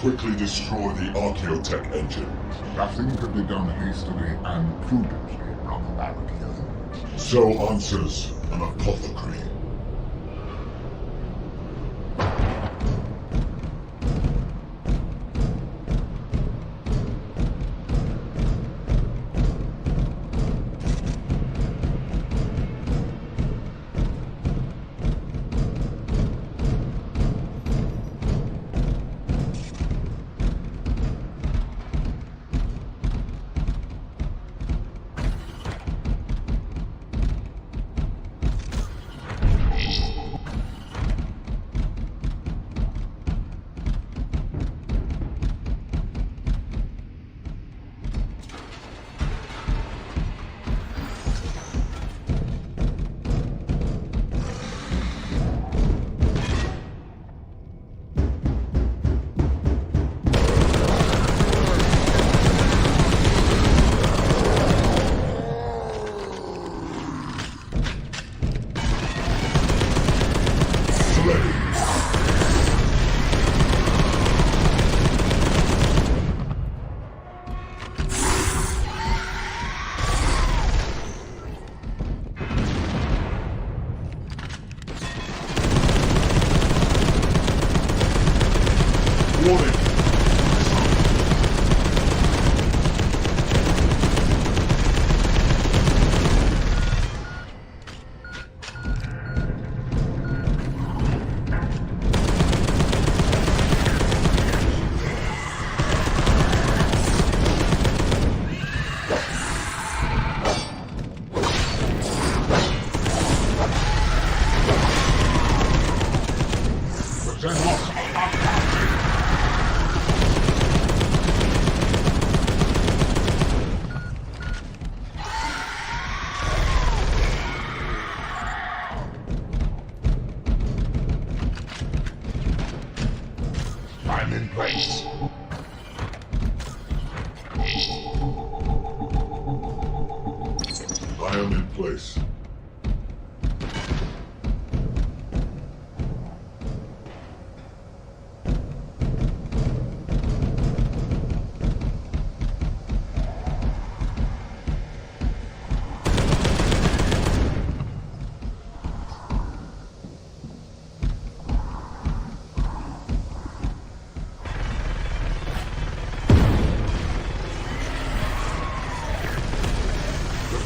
quickly destroy the Archaeotech engine. Nothing can be done hastily and prudently, Brother Barakiel. So answers an apothecary. I'm in place. I am in place.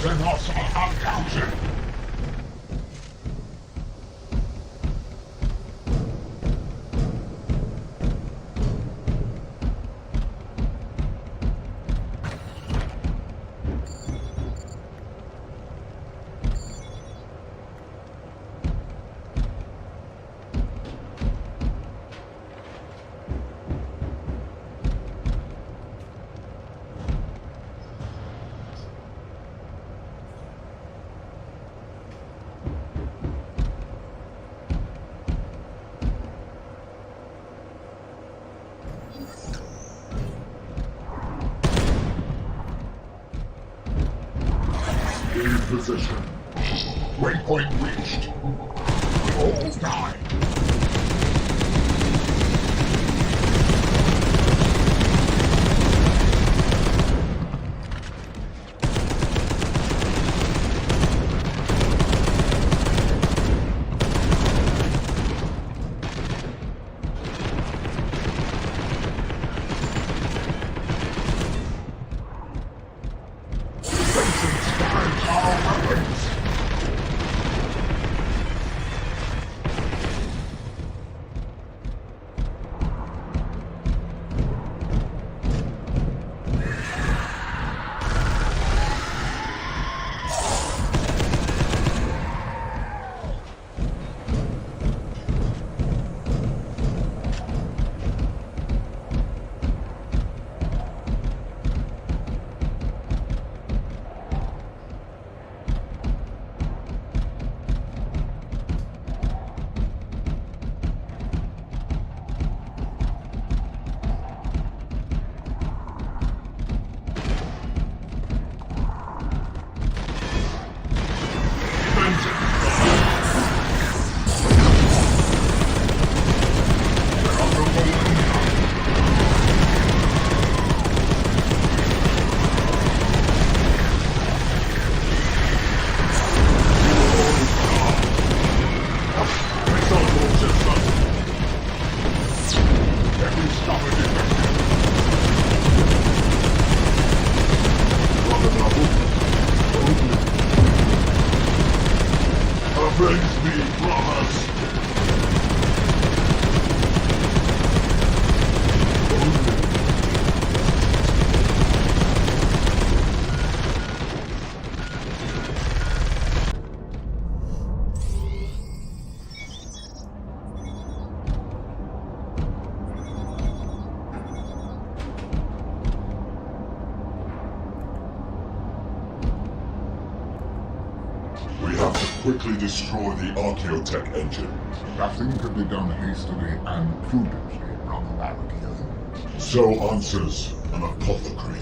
Xenos are uncounted. In position. Waypoint reached. All die. Quickly destroy the Archaeotech engine. Nothing could be done hastily and prudently, Brother Barricade. So answers an apothecary.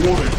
Warning!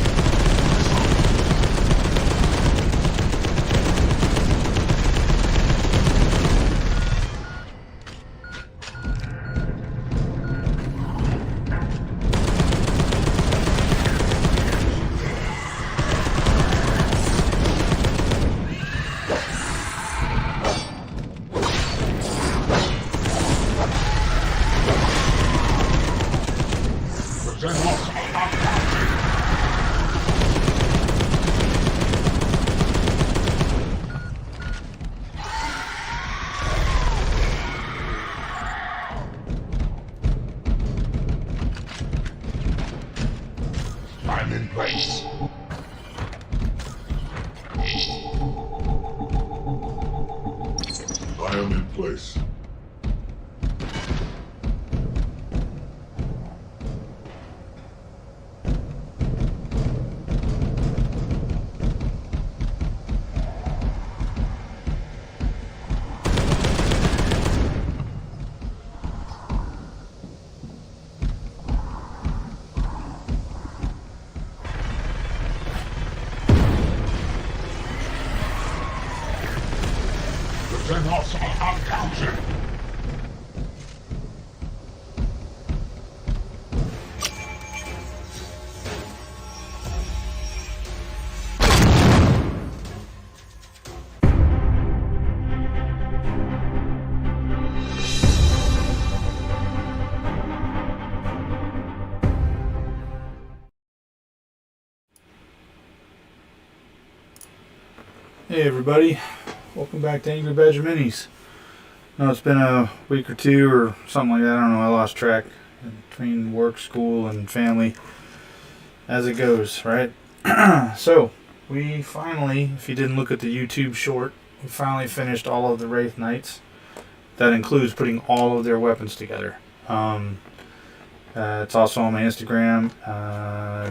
I'm in place. I am in place. The Xenos are uncounted. Hey everybody, welcome back to Angry Badger Minis. No, it's been a week or two or something like that. I don't know, I lost track between work, school, and family as it goes, right? So, we finally, if you didn't look at the YouTube short, we finally finished all of the Wraith Knights. That includes putting all of their weapons together. It's also on my Instagram,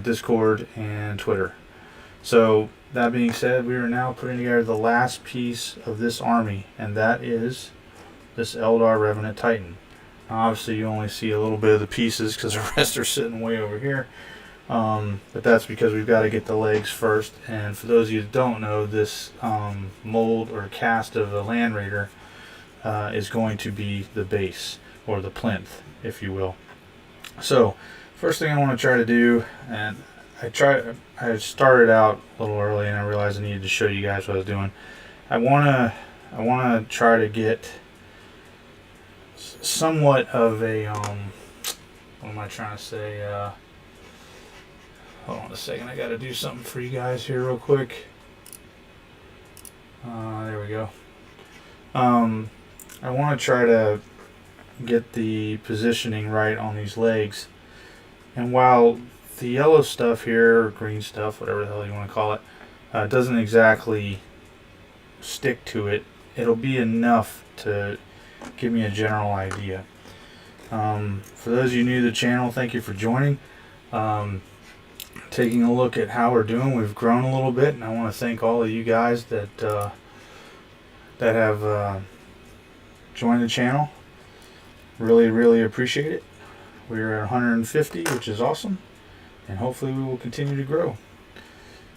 Discord, and Twitter. So, that being said, we are now putting together the last piece of this army, and that is this Aeldari Revenant Titan. Now, obviously, you only see a little bit of the pieces because the rest are sitting way over here. But that's because we've got to get the legs first. And for those of you that don't know, this mold or cast of a Land Raider is going to be the base, or the plinth, if you will. So, first thing I want to try to do, and I started out a little early and I realized I needed to show you guys what I was doing. I wanna try to get somewhat of a what am I trying to say? Hold on a second, I gotta do something for you guys here real quick. There we go. I want to try to get the positioning right on these legs, and while the yellow stuff here, or green stuff, whatever the hell you want to call it, doesn't exactly stick to it, it'll be enough to give me a general idea. For those of you new to the channel, thank you for joining. taking a look at how we're doing. We've grown a little bit, and I want to thank all of you guys that have joined the channel. Really appreciate it. We're at 150, which is awesome, and hopefully we will continue to grow.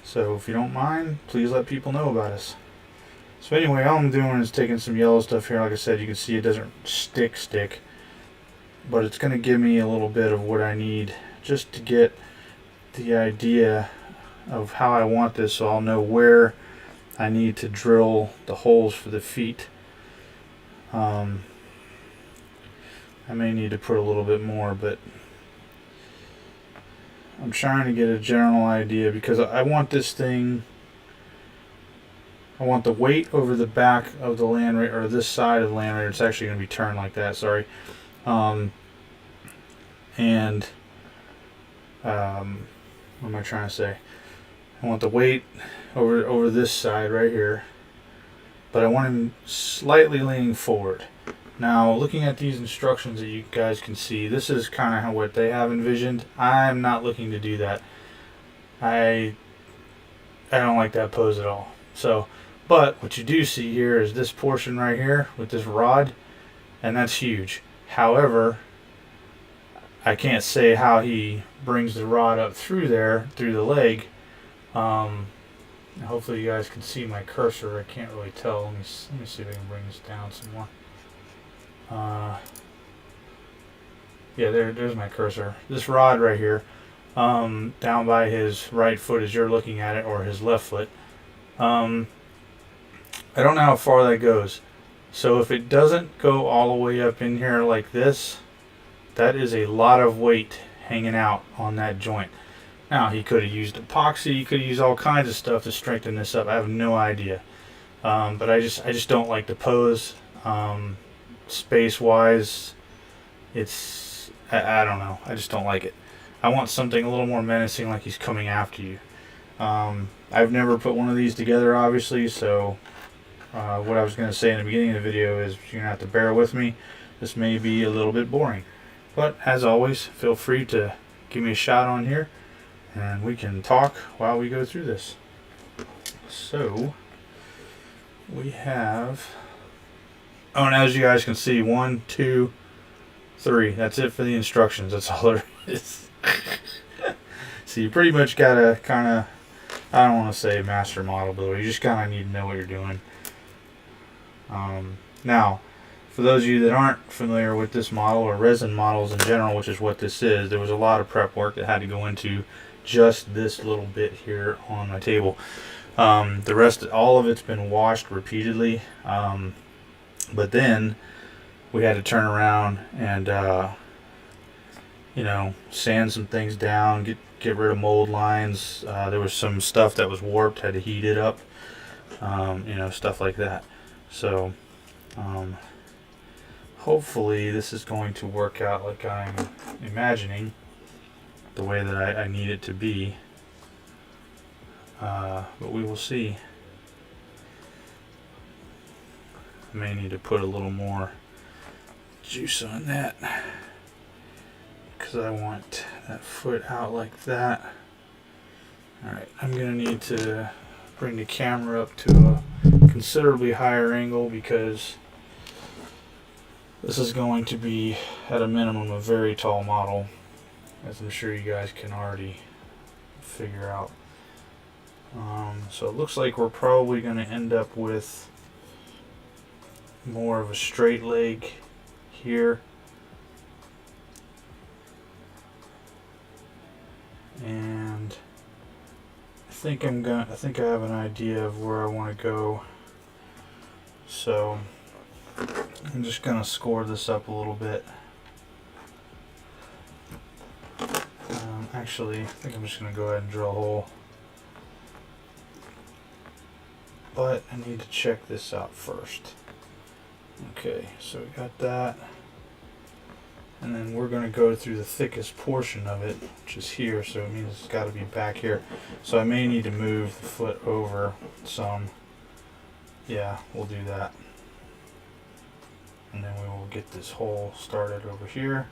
So if you don't mind, please let people know about us. So anyway, all I'm doing is taking some yellow stuff here. Like I said, you can see it doesn't stick, but it's going to give me a little bit of what I need just to get the idea of how I want this, so I'll know where I need to drill the holes for the feet. I may need to put a little bit more, but I'm trying to get a general idea because I want this thing, I want the weight over the back of the land raider, or this side of the land raider. It's actually going to be turned like that, sorry. What am I trying to say? I want the weight over this side right here, but I want him slightly leaning forward. Now, looking at these instructions that you guys can see, this is kind of what they have envisioned. I'm not looking to do that. I don't like that pose at all. So, but what you do see here is this portion right here with this rod, and that's huge. However, I can't say how he brings the rod up through there, through the leg. Hopefully you guys can see my cursor. I can't really tell. Let me see if I can bring this down some more. Yeah, there's my cursor. This rod right here, down by his right foot as you're looking at it, or his left foot. I don't know how far that goes. So if it doesn't go all the way up in here like this, that is a lot of weight hanging out on that joint. Now, he could have used epoxy, he could have used all kinds of stuff to strengthen this up. I have no idea. But I just don't like the pose. Space-wise, it's, I don't know. I just don't like it. I want something a little more menacing, like he's coming after you. I've never put one of these together, obviously, so what I was going to say in the beginning of the video is you're going to have to bear with me. This may be a little bit boring. But, as always, feel free to give me a shout on here, and we can talk while we go through this. So, we have... Oh, and as you guys can see, 1, 2, 3. That's it for the instructions. That's all there is. So you pretty much gotta kind of, I don't want to say master model builder. You just kind of need to know what you're doing. Now, for those of you that aren't familiar with this model, or resin models in general, which is what this is, there was a lot of prep work that had to go into just this little bit here on my table. The rest, all of it's been washed repeatedly. But then we had to turn around and, sand some things down, get rid of mold lines. There was some stuff that was warped, had to heat it up, stuff like that. So, hopefully this is going to work out like I'm imagining, the way that I need it to be. But we will see. I may need to put a little more juice on that, because I want that foot out like that. Alright, I'm going to need to bring the camera up to a considerably higher angle, because this is going to be, at a minimum, a very tall model, as I'm sure you guys can already figure out. So it looks like we're probably going to end up with more of a straight leg here, and I think I have an idea of where I want to go. So I'm just gonna score this up a little bit. Actually, I think I'm just gonna go ahead and drill a hole, but I need to check this out first. Okay, so we got that, and then we're going to go through the thickest portion of it, which is here, so it means it's got to be back here. So I may need to move the foot over some. Yeah, we'll do that. And then we will get this hole started over here.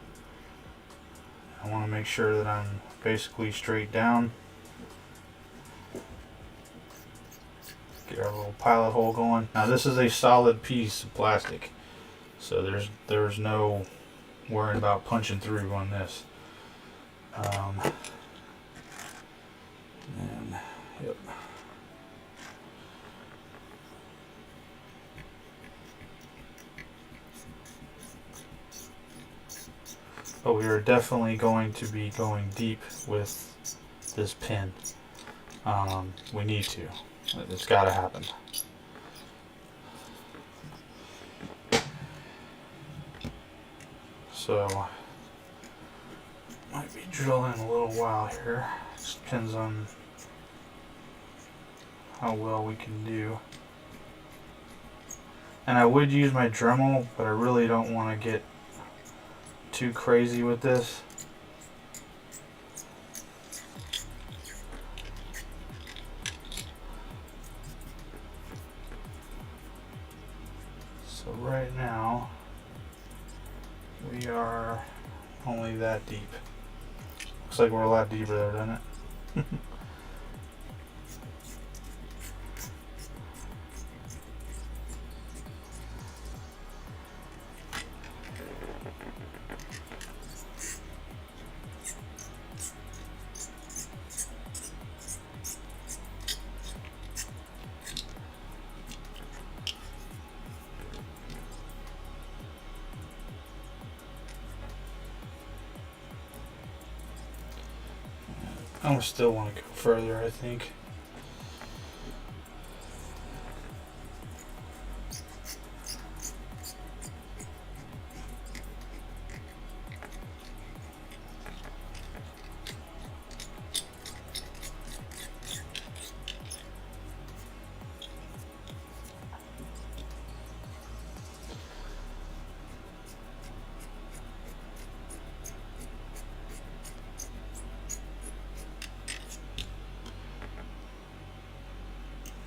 I want to make sure that I'm basically straight down. Get our little pilot hole going. Now this is a solid piece of plastic, so there's no worrying about punching through on this. Yep. But we are definitely going to be going deep with this pin. We need to. It's got to happen. So, might be drilling a little while here. Just depends on how well we can do. And I would use my Dremel, but I really don't want to get too crazy with this. So right now we are only that deep. Looks like we're a lot deeper there, doesn't it? I still want to go further, I think.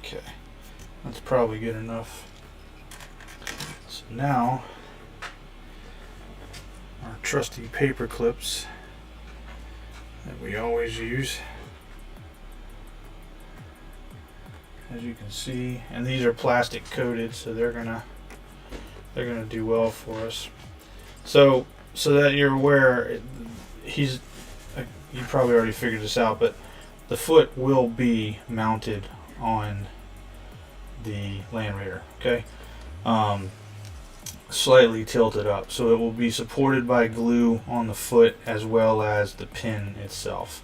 Okay, that's probably good enough. So now, our trusty paper clips that we always use, as you can see, and these are plastic coated, so they're gonna do well for us. So that you're aware, you probably already figured this out, but the foot will be mounted on the Land Raider, okay? Slightly tilted up, so it will be supported by glue on the foot as well as the pin itself.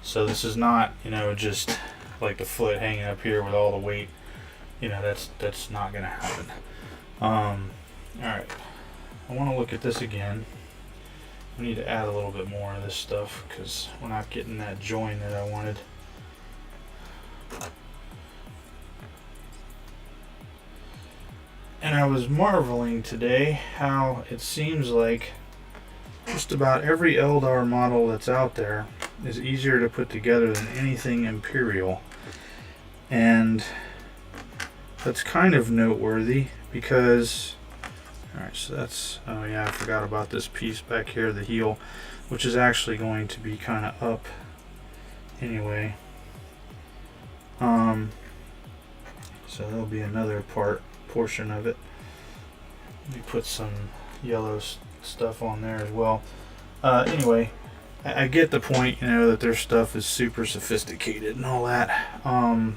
So this is not, just like the foot hanging up here with all the weight. That's not gonna happen. All right, I want to look at this again. We need to add a little bit more of this stuff because we're not getting that join that I wanted. And I was marveling today how it seems like just about every Eldar model that's out there is easier to put together than anything Imperial. And that's kind of noteworthy because, alright, so that's, oh yeah, I forgot about this piece back here, the heel, which is actually going to be kind of up anyway. So there'll be another portion of it. Let me put some yellow stuff on there as well. Anyway, I get the point, that their stuff is super sophisticated and all that.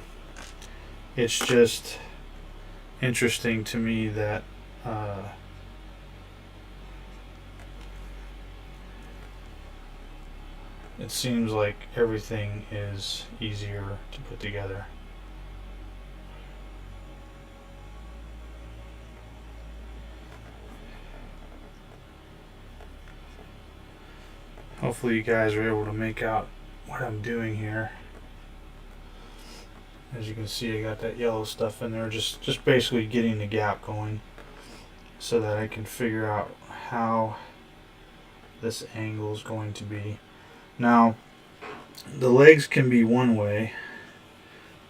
It's just interesting to me that it seems like everything is easier to put together. Hopefully you guys are able to make out what I'm doing here. As you can see, I got that yellow stuff in there, just basically getting the gap going so that I can figure out how this angle is going to be. Now, the legs can be one way,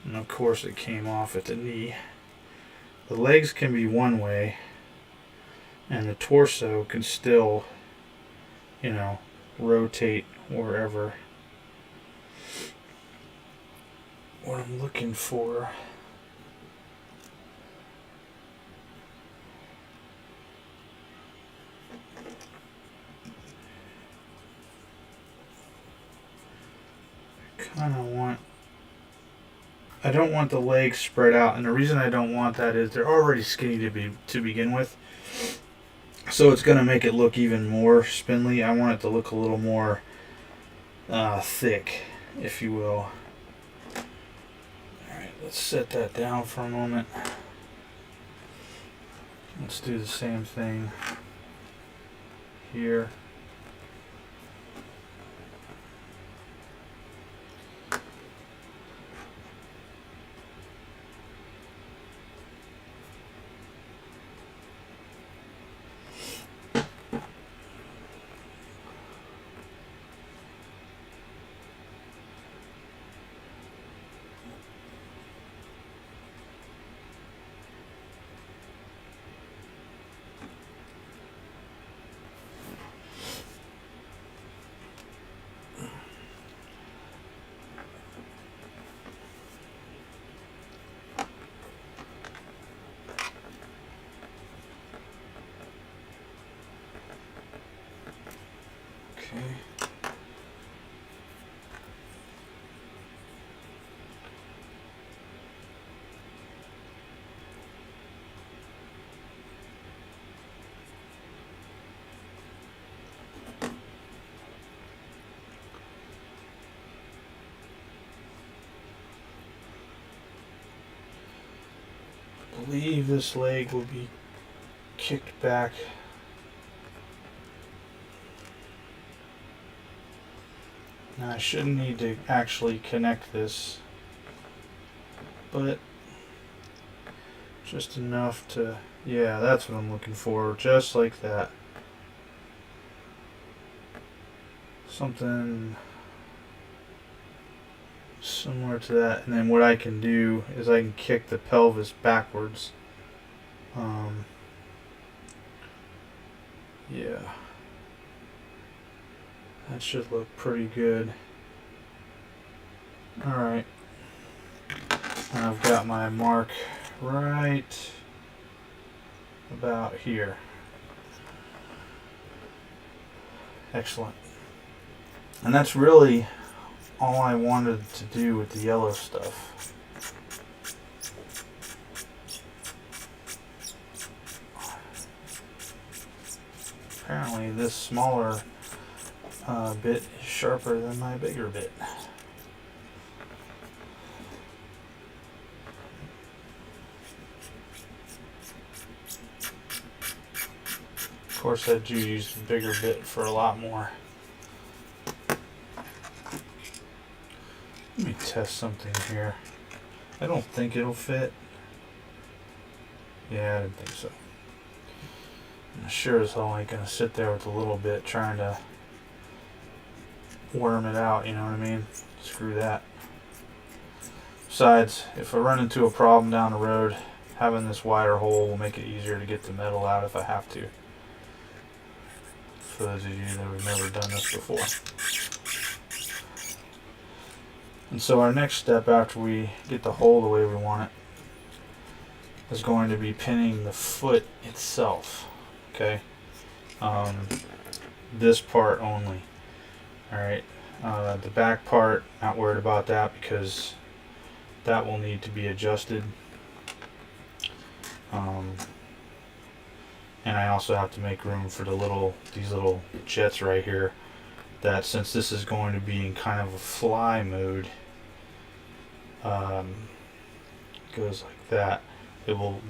and of course it came off at the knee. The legs can be one way, and the torso can still, rotate wherever. What I'm looking for. I don't want the legs spread out, and the reason I don't want that is they're already skinny to begin with. So it's going to make it look even more spindly. I want it to look a little more thick, if you will. Alright, let's set that down for a moment. Let's do the same thing here. Okay. I believe this leg will be kicked back. Now I shouldn't need to actually connect this, but just enough to, yeah, that's what I'm looking for, just like that. Something similar to that, and then what I can do is I can kick the pelvis backwards. Yeah. That should look pretty good. Alright. And I've got my mark right about here. Excellent. And that's really all I wanted to do with the yellow stuff. Apparently this smaller bit is sharper than my bigger bit. Of course I do use the bigger bit for a lot more. Let me test something here. I don't think it'll fit. Yeah, I didn't think so. I'm sure as hell ain't gonna sit there with a little bit trying to worm it out, you know what I mean? Screw that. Besides, if I run into a problem down the road, having this wider hole will make it easier to get the metal out if I have to. For those of you that have never done this before. And so our next step after we get the hole the way we want it is going to be pinning the foot itself. Okay, this part only. Alright, the back part, not worried about that because that will need to be adjusted. And I also have to make room for these little jets right here, that since this is going to be in kind of a fly mode, goes like that. It will,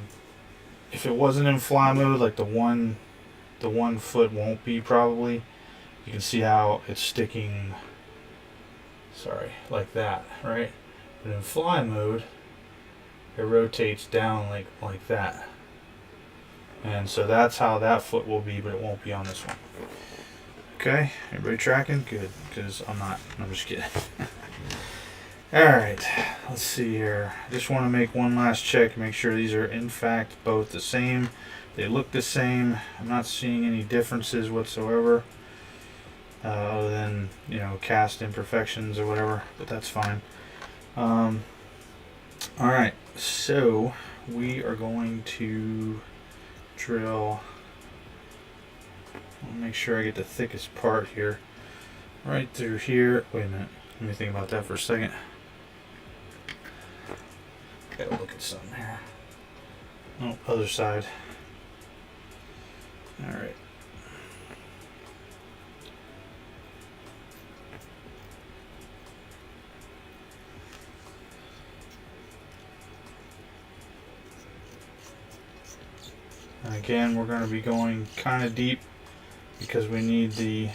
if it wasn't in fly mode, like the one foot won't be probably. You can see how it's sticking, sorry, like that, right? But in fly mode, it rotates down like that. And so that's how that foot will be, but it won't be on this one. Okay, everybody tracking? Good, because I'm not. I'm just kidding. Alright, let's see here. I just want to make one last check, make sure these are in fact both the same. They look the same. I'm not seeing any differences whatsoever. other than, you know, cast imperfections or whatever, but that's fine. Alright, so we are going to drill. I'll make sure I get the thickest part here. Right through here. Wait a minute. Let me think about that for a second. Gotta look at something here. Oh, other side. Alright. And again, we're going to be going kind of deep because we need the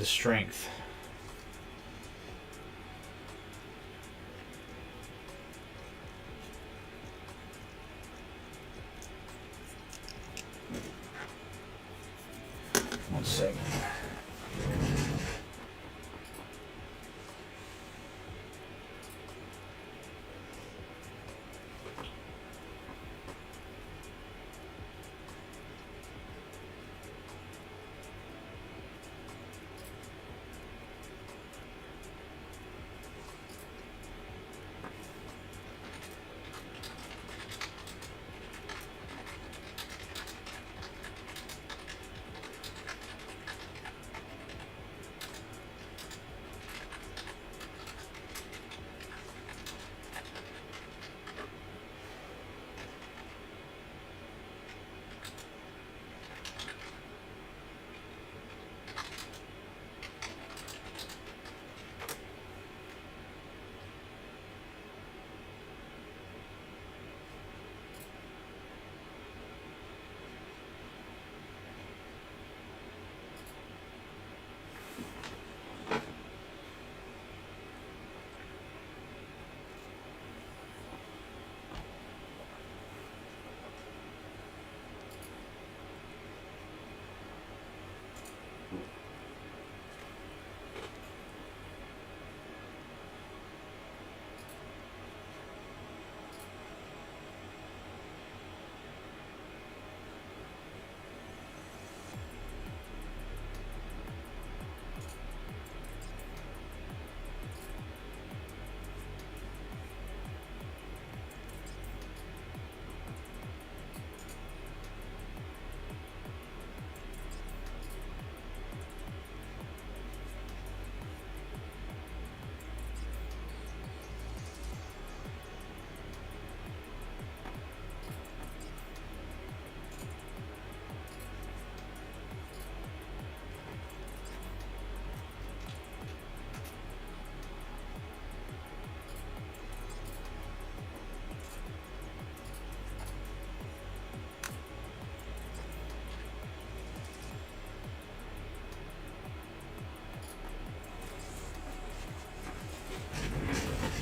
strength. One second.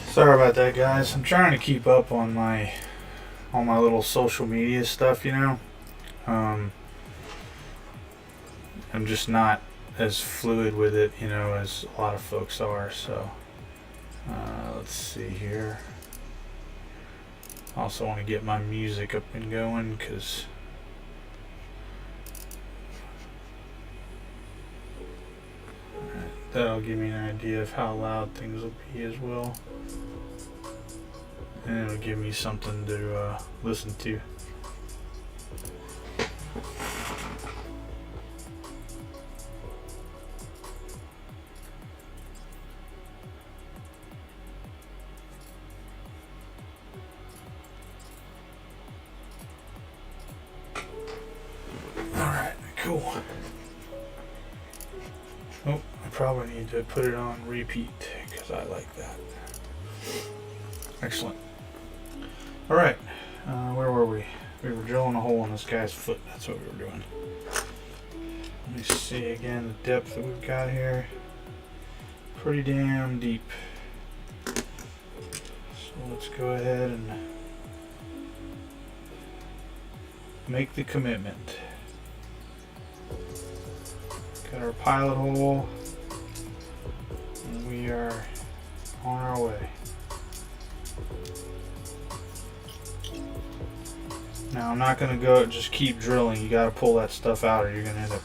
Sorry about that, guys. I'm trying to keep up on my little social media stuff, you know. I'm just not as fluid with it, you know, as a lot of folks are. So let's see here. Also want to get my music up and going because that'll give me an idea of how loud things will be as well. And it'll give me something to listen to. Alright, cool. Oh, I probably need to put it on repeat because I like that. Excellent. Alright, where were we? We were drilling a hole in this guy's foot. That's what we were doing. Let me see again the depth that we've got here. Pretty damn deep. So let's go ahead and make the commitment. Got our pilot hole, and we are on our way. Now I'm not going to go just keep drilling. You got to pull that stuff out or you're going to end up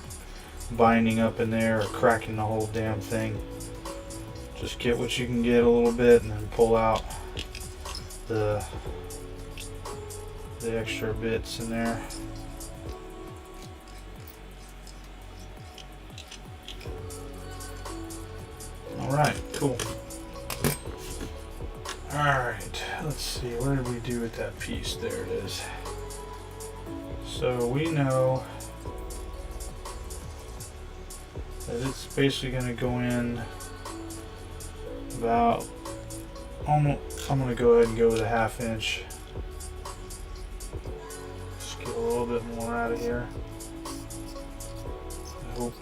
binding up in there or cracking the whole damn thing. Just get what you can get a little bit and then pull out the extra bits in there. Alright, cool. Alright, let's see, where did we do with that piece? There it is. So we know that it's basically going to go in about almost, I'm going to go ahead and go with a 1/2 inch. Just get a little bit more out of here. I hope.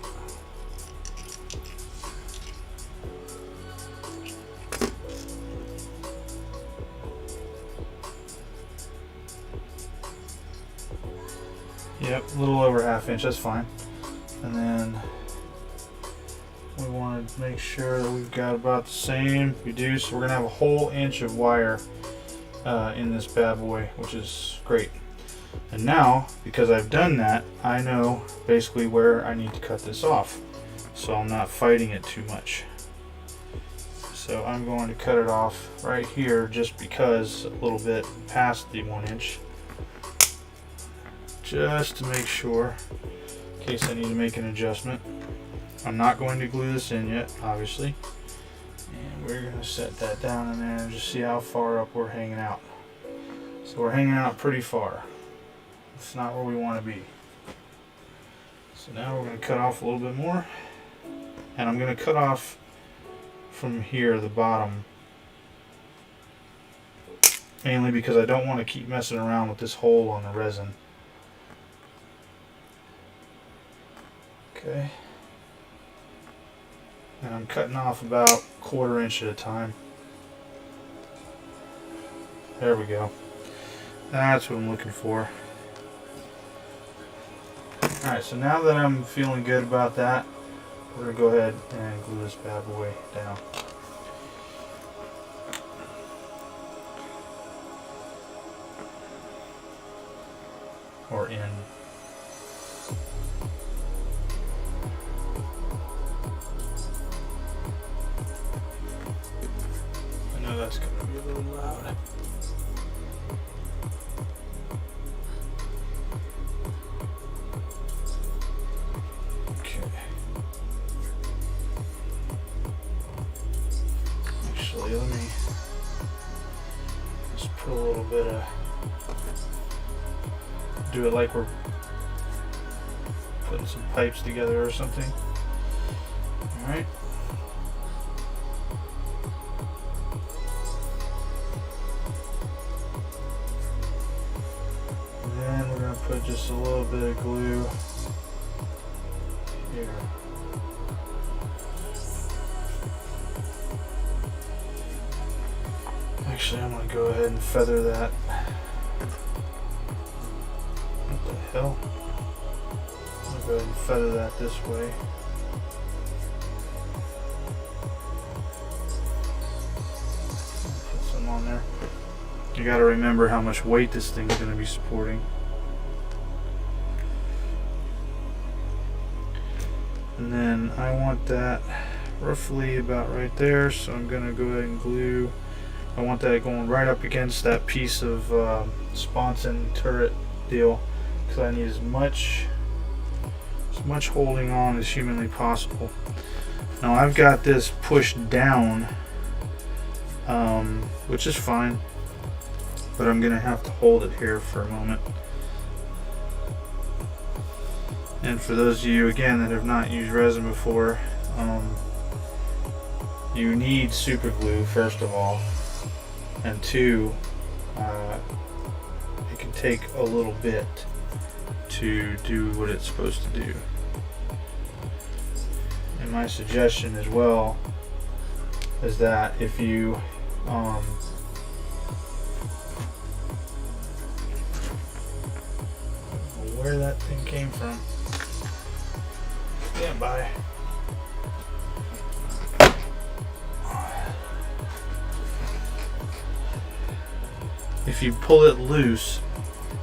Yep, a little over 1/2 inch, that's fine. And then we want to make sure that we've got about the same. We do, so we're going to have a whole inch of wire in this bad boy, which is great. And now, because I've done that, I know basically where I need to cut this off, so I'm not fighting it too much. So I'm going to cut it off right here, just because a little bit past the 1 inch, just to make sure, in case I need to make an adjustment. I'm not going to glue this in yet, obviously. And we're going to set that down in there and just see how far up we're hanging out. So we're hanging out pretty far. It's not where we want to be. So now we're going to cut off a little bit more. And I'm going to cut off from here, the bottom. Mainly because I don't want to keep messing around with this hole on the resin. Okay. And I'm cutting off about 1/4 inch at a time. There we go. That's what I'm looking for. Alright, so now that I'm feeling good about that, we're going to go ahead and glue this bad boy down. Or in. That's going to be a little loud. Okay. Actually, let me just put a little bit of, do it like we're putting some pipes together or something. Alright. Put just a little bit of glue here. Actually, I'm going to go ahead and feather that. What the hell? I'm going to go ahead and feather that this way. Put some on there. You got to remember how much weight this thing is going to be supporting. And then I want that roughly about right there, so I'm going to go ahead and glue. I want that going right up against that piece of sponson turret deal, because I need as much holding on as humanly possible. Now I've got this pushed down, which is fine, but I'm going to have to hold it here for a moment. And for those of you, again, that have not used resin before, you need super glue, first of all, and two, it can take a little bit to do what it's supposed to do. And my suggestion as well is that if you where that thing came from. Stand by. If you pull it loose,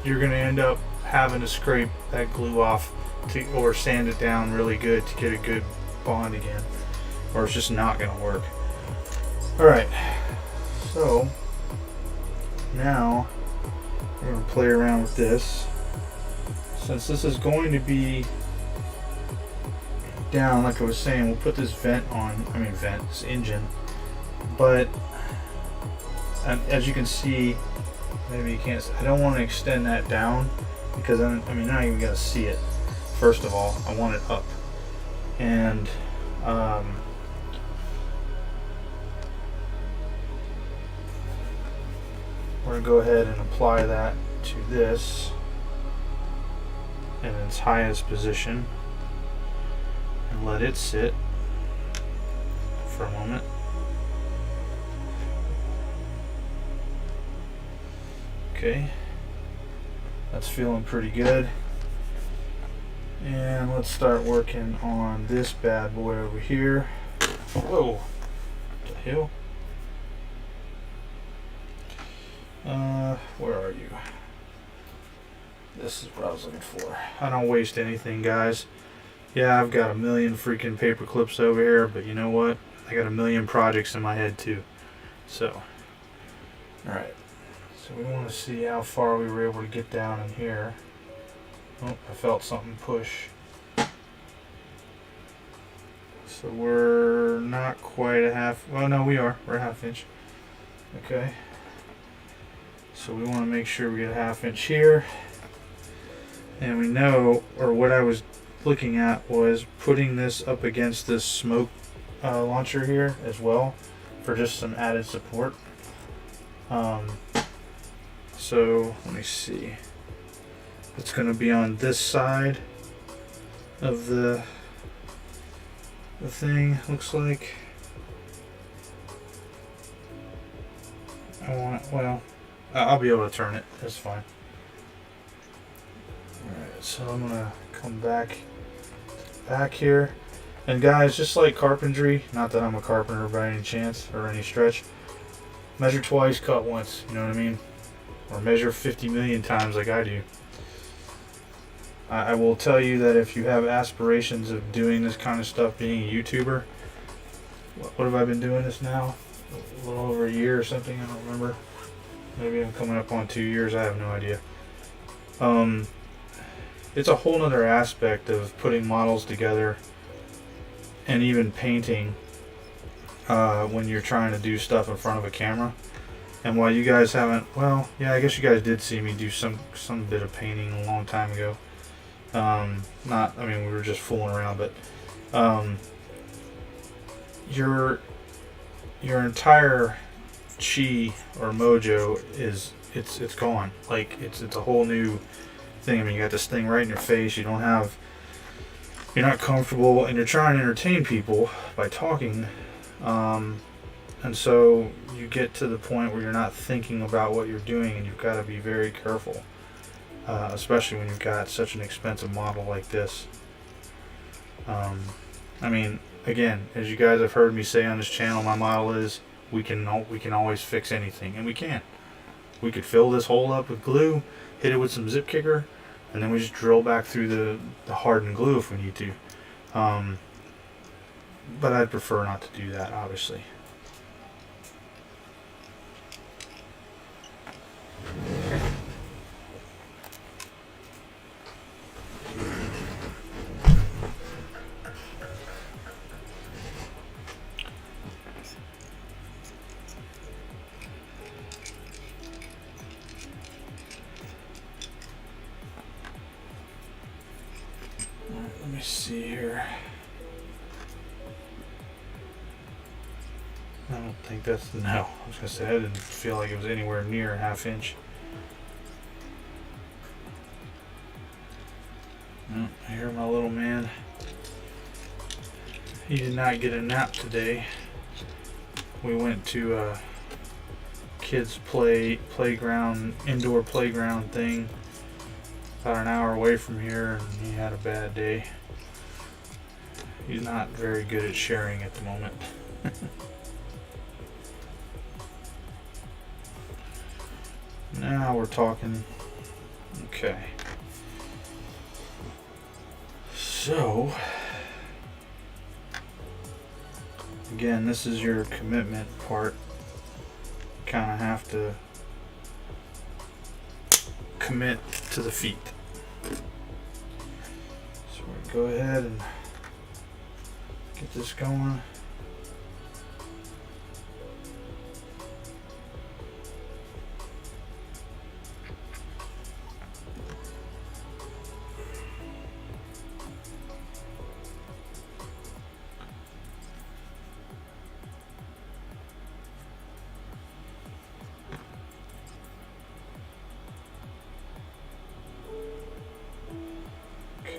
you're going to end up having to scrape that glue off or sand it down really good to get a good bond again, or it's just not going to work. Alright, so now we're going to play around with this. Since this is going to be down, like I was saying, we'll put this this engine, but as you can see, maybe you can't, I don't want to extend that down because I'm not even going to see it. First of all, I want it up, and we're going to go ahead and apply that to this in its highest position and let it sit for a moment. Okay, that's feeling pretty good. And let's start working on this bad boy over here. Whoa, what the hell? Where are you? This is what I was looking for. I don't waste anything, guys. Yeah, I've got a million freaking paper clips over here, but you know what? I got a million projects in my head too. So, alright. So we want to see how far we were able to get down in here. Oh, I felt something push. So we're not quite a half, well no we are, we're a half inch. Okay. So we want to make sure we get a half inch here. And we know, or what I was looking at was putting this up against this smoke launcher here as well for just some added support. So let me see. It's going to be on this side of the thing, looks like. I'll be able to turn it, that's fine. Alright, so I'm going to come back here. And guys, just like carpentry, not that I'm a carpenter by any chance or any stretch, measure twice, cut once, you know what I mean? Or measure 50 million times like I do. I will tell you that if you have aspirations of doing this kind of stuff, being a YouTuber, what have I been doing this now? A little over a year or something, I don't remember. Maybe I'm coming up on 2 years, I have no idea. It's a whole nother aspect of putting models together and even painting when you're trying to do stuff in front of a camera. And while you guys haven't, well, yeah, I guess you guys did see me do some bit of painting a long time ago. We were just fooling around, but your entire chi or mojo it's gone. Like it's a whole new thing. I mean, you got this thing right in your face. You're not comfortable, and you're trying to entertain people by talking. And so you get to the point where you're not thinking about what you're doing, and you've got to be very careful, especially when you've got such an expensive model like this. I mean, again, as you guys have heard me say on this channel, my model is we can always fix anything, and we can. We could fill this hole up with glue, hit it with some zip kicker, and then we just drill back through the hardened glue if we need to. But I'd prefer not to do that, obviously. Let me see here. I don't think that's, no, I was going to say, I didn't feel like it was anywhere near a half inch. Oh, I hear my little man. He did not get a nap today. We went to a kids playground, indoor playground thing about an hour away from here, and he had a bad day. He's not very good at sharing at the moment. Now we're talking. Okay. So, again, this is your commitment part. Kind of have to commit to the feet. So we're go ahead and get this going.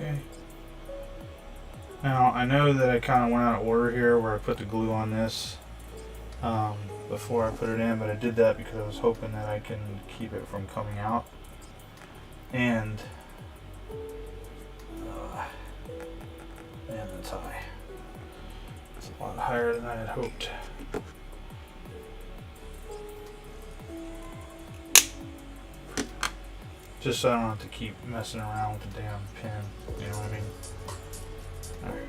Okay. Now I know that I kind of went out of order here where I put the glue on this before I put it in, but I did that because I was hoping that I can keep it from coming out. And man, that's high. It's a lot higher than I had hoped. Just so I don't have to keep messing around with the damn pin, you know what I mean? Alright.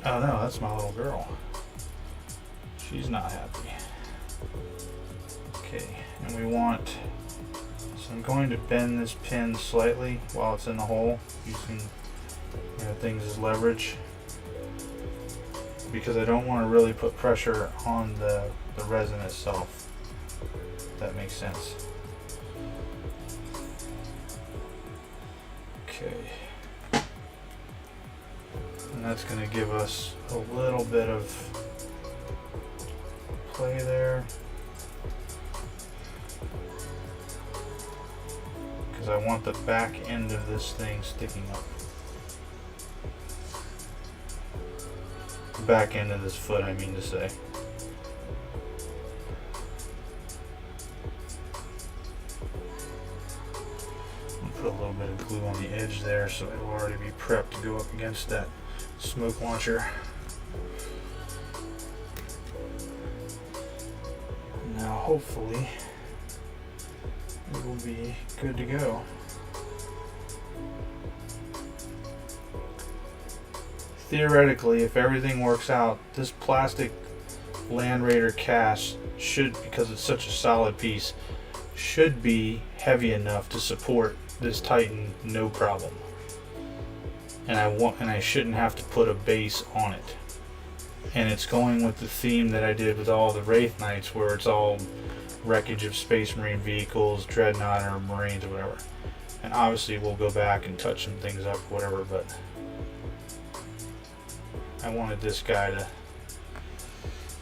Oh no, that's my little girl. She's not happy. Okay, and we want, so I'm going to bend this pin slightly while it's in the hole, using things as leverage, because I don't want to really put pressure on the resin itself, if that makes sense. Okay, and that's going to give us a little bit of play there, because I want the back end of this thing sticking up. The back end of this foot, I mean to say. Put a little bit of glue on the edge there so it'll already be prepped to go up against that smoke launcher. Now hopefully it will be good to go. Theoretically, if everything works out, this plastic Land Raider cast should, because it's such a solid piece, should be heavy enough to support this Titan no problem. And I shouldn't have to put a base on it. And it's going with the theme that I did with all the Wraith Knights, where it's all wreckage of Space Marine vehicles, Dreadnought or Marines or whatever. And obviously we'll go back and touch some things up, whatever, but I wanted this guy to,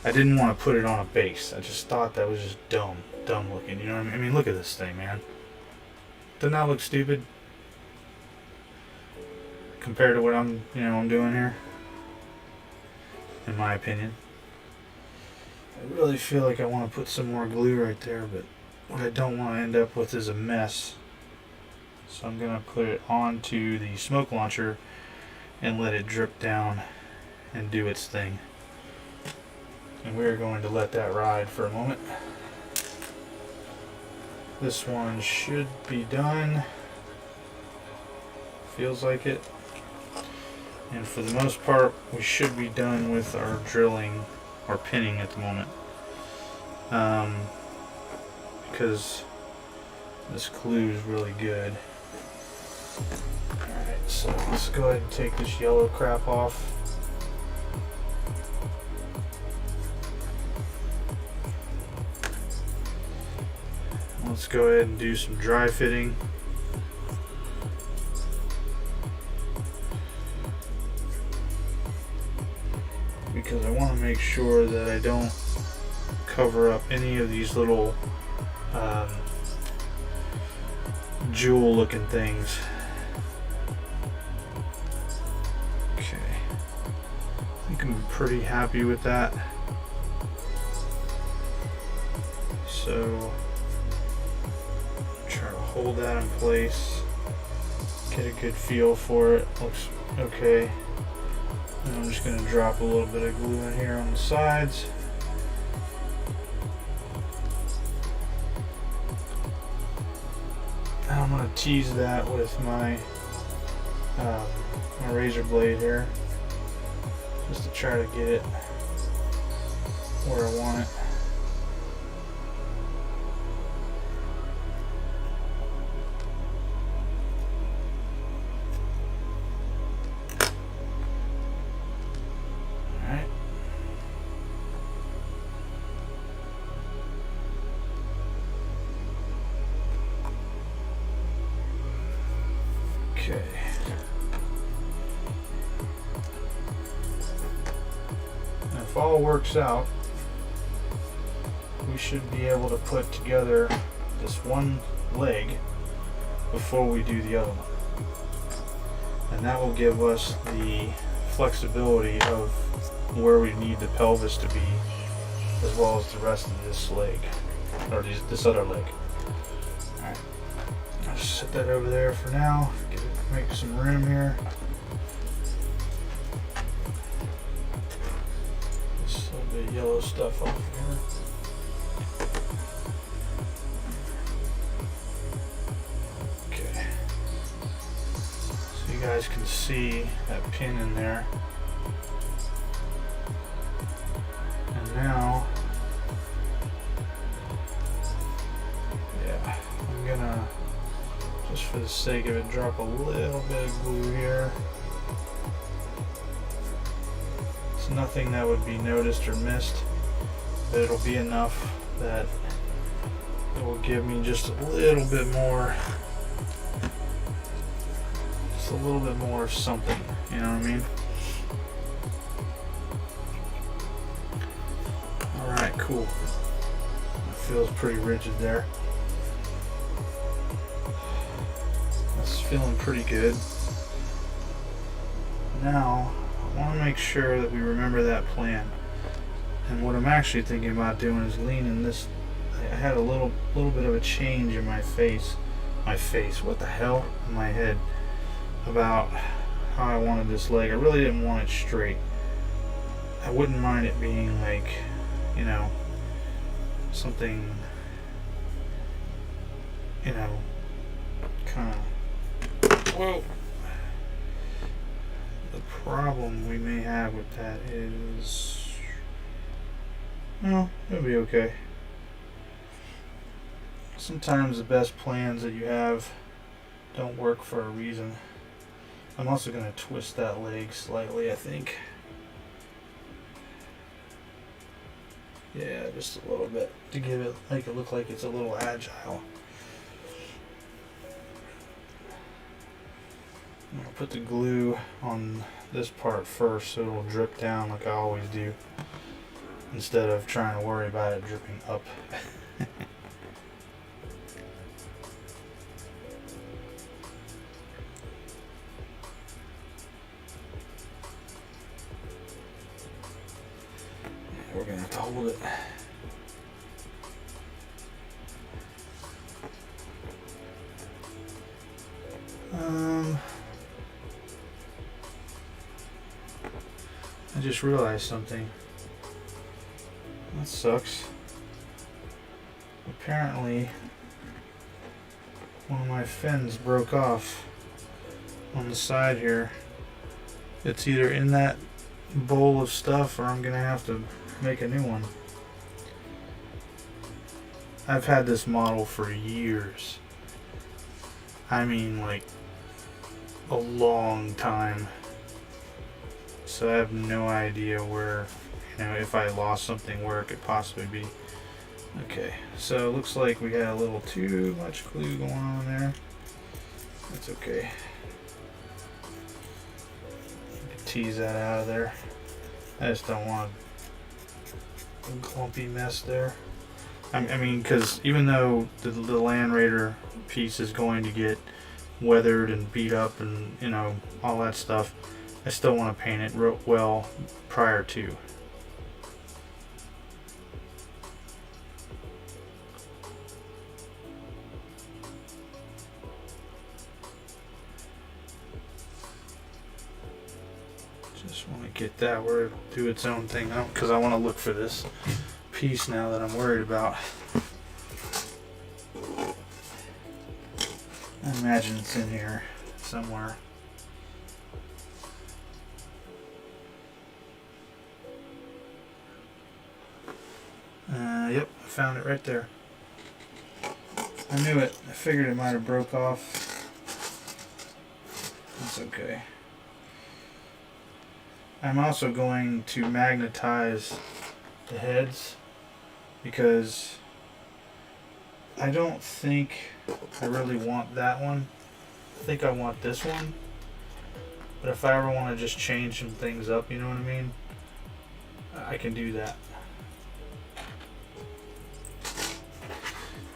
I didn't want to put it on a base. I just thought that was just dumb looking, you know what I mean? I mean, look at this thing, man. Doesn't that look stupid compared to what I'm doing here? In my opinion. I really feel like I want to put some more glue right there, but what I don't want to end up with is a mess. So I'm going to put it onto the smoke launcher and let it drip down and do its thing. And we're going to let that ride for a moment. This one should be done. Feels like it. And for the most part, we should be done with our drilling or pinning at the moment. Because this glue is really good. Alright, so let's go ahead and take this yellow crap off. Let's go ahead and do some dry fitting. Because I want to make sure that I don't cover up any of these little jewel looking things. Okay, I think I'm pretty happy with that. So try to hold that in place, get a good feel for it. Looks okay. And I'm just going to drop a little bit of glue in here on the sides. I'm gonna tease that with my my razor blade here, just to try to get it where I want it. Alright. Okay. Now, if all works out, we should be able to put together this one leg before we do the other one. And that will give us the flexibility of where we need the pelvis to be, as well as the rest of this leg, or this other leg. Alright, I'll just set that over there for now. Make some room here. Just a little bit of yellow stuff off here. Okay. So you guys can see that pin in there. And now, yeah, I'm gonna, just for the sake of it, drop a little bit of glue here. It's nothing that would be noticed or missed, but it'll be enough that it will give me just a little bit more, something, you know what I mean? Alright, cool. It feels pretty rigid there. That's feeling pretty good. Now, I want to make sure that we remember that plan. And what I'm actually thinking about doing is leaning this. I had a little bit of a change in my face. What the hell? In my head. About how I wanted this leg. I really didn't want it straight. I wouldn't mind it being like, you know, something, you know, kind of. Whoa. The problem we may have with that is, well, it'll be okay. Sometimes the best plans that you have don't work for a reason. I'm also going to twist that leg slightly, I think. Yeah, just a little bit to give it, make it look like it's a little agile. I'm going to put the glue on this part first so it'll drip down like I always do, instead of trying to worry about it dripping up. We're going to have to hold it. I just realized something. That sucks. Apparently, one of my fins broke off on the side here. It's either in that bowl of stuff or I'm going to have to make a new one. I've had this model for years. I mean, like a long time. So I have no idea where, you know, if I lost something, where it could possibly be. Okay, so it looks like we got a little too much glue going on there. That's okay. Tease that out of there. I just don't want a clumpy mess there. I mean, because even though the Land Raider piece is going to get weathered and beat up and, you know, all that stuff, I still want to paint it real well prior to. Just want to get that where it'll do its own thing, because I want to look for this piece now that I'm worried about. imagine it's in here somewhere. Yep, I found it right there. I knew it. I figured it might have broke off. That's okay. I'm also going to magnetize the heads because I don't think I really want that one. I think I want this one. But if I ever want to just change some things up, you know what I mean? I can do that.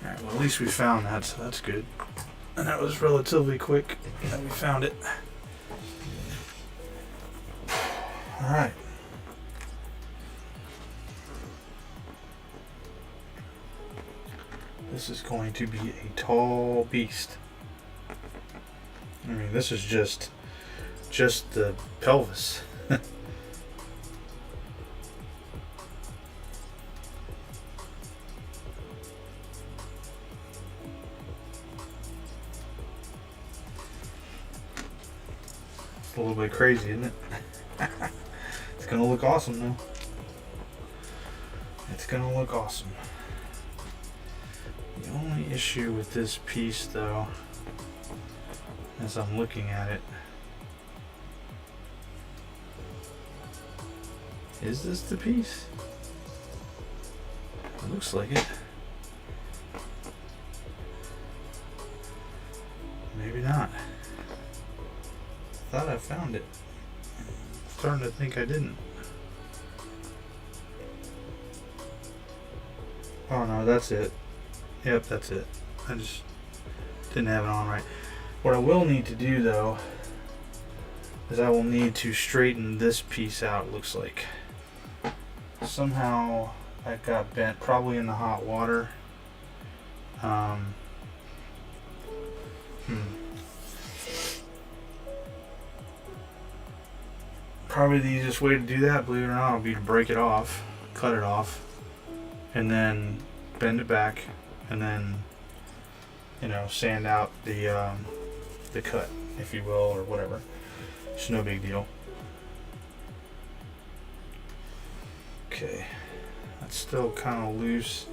Alright, well at least we found that, so that's good. And that was relatively quick that we found it. Alright. This is going to be a tall beast. I mean, this is just the pelvis. It's a little bit crazy, isn't it? It's gonna look awesome though. It's gonna look awesome. The only issue with this piece though, as I'm looking at it, is this the piece? It looks like it. Maybe not. Thought I found it. Starting to think I didn't. Oh no, that's it. Yep, that's it. I just didn't have it on right. What I will need to do though is I will need to straighten this piece out, it looks like. Somehow that got bent, probably in the hot water. Probably the easiest way to do that, believe it or not, would be to break it off, cut it off, and then bend it back, and then, you know, sand out the cut, if you will, or whatever. It's no big deal. Okay, that's still kind of loose.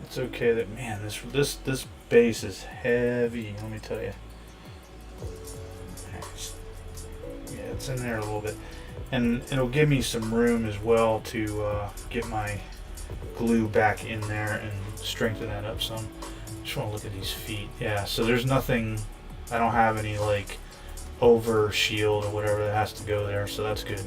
It's okay that, man, this base is heavy. Let me tell you. Yeah, it's in there a little bit. And it'll give me some room as well to get my glue back in there and strengthen that up some. Just want to look at these feet. Yeah, so there's nothing, I don't have any like over shield or whatever that has to go there, so that's good.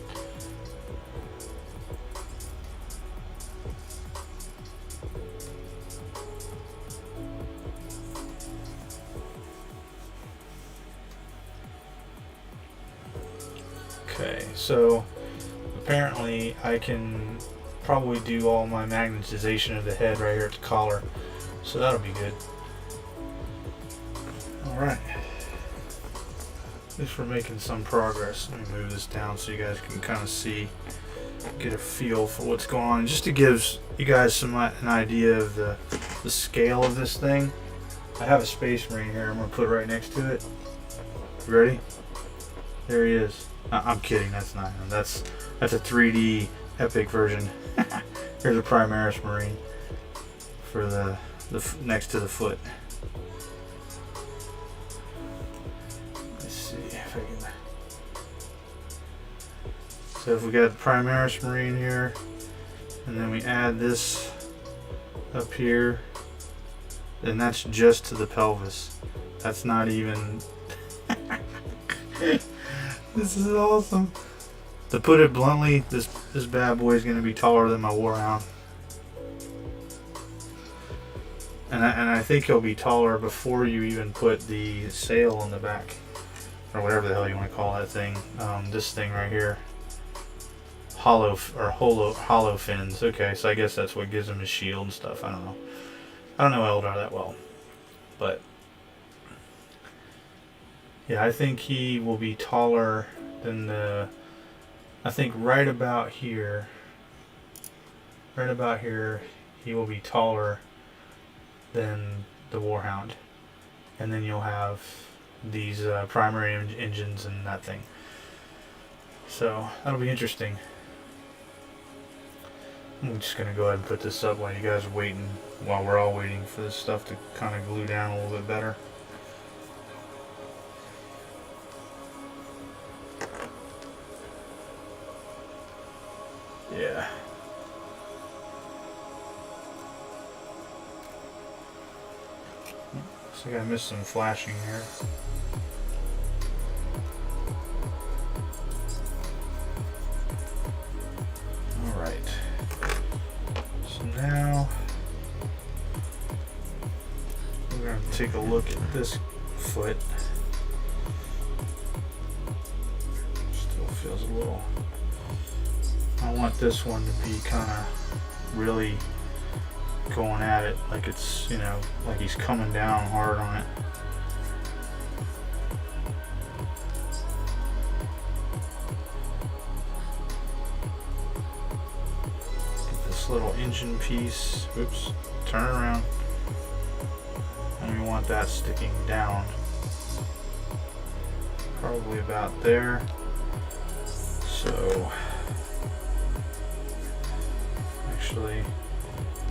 Okay, so apparently I can probably do all my magnetization of the head right here at the collar, so that'll be good. Alright, at least we're making some progress. Let me move this down so you guys can kind of see, get a feel for what's going on, just to give you guys an idea of the scale of this thing. I have a Space Marine here, I'm going to put it right next to it. You ready? There he is. I'm kidding, that's not him. That's a 3D epic version. Here's a Primaris Marine for the next to the foot. Let's see if I can. So if we got the Primaris Marine here, and then we add this up here, then that's just to the pelvis. That's not even. This is awesome. To put it bluntly, this bad boy is going to be taller than my Warhound. And I think he'll be taller before you even put the sail on the back. Or whatever the hell you want to call that thing. This thing right here. Hollow fins. Okay, so I guess that's what gives him his shield and stuff. I don't know. I don't know Eldar that well. But yeah, I think he will be taller than the, I think right about here, he will be taller than the Warhound. and then you'll have these primary engines and that thing. So that'll be interesting. I'm just gonna go ahead and put this up while you guys are waiting, while we're all waiting for this stuff to kind of glue down a little bit better. Yeah. Looks like I missed some flashing here. Alright. So now we're going to take a look at this foot. Still feels a little... I want this one to be kind of really going at it like it's, you know, like he's coming down hard on it. Get this little engine piece, oops, turn around. And we want that sticking down. Probably about there. So actually,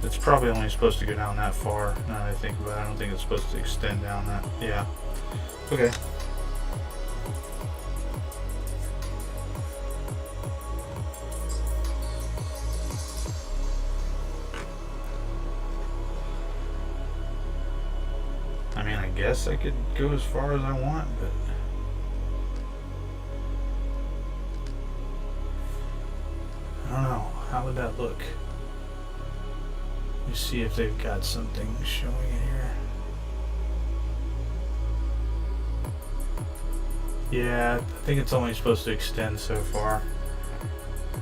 it's probably only supposed to go down that far. Now that I think about it, I don't think it's supposed to extend down that. Yeah. Okay. I mean, I guess I could go as far as I want, but I don't know. How would that look? Let me see if they've got something showing in here. Yeah, I think it's only supposed to extend so far.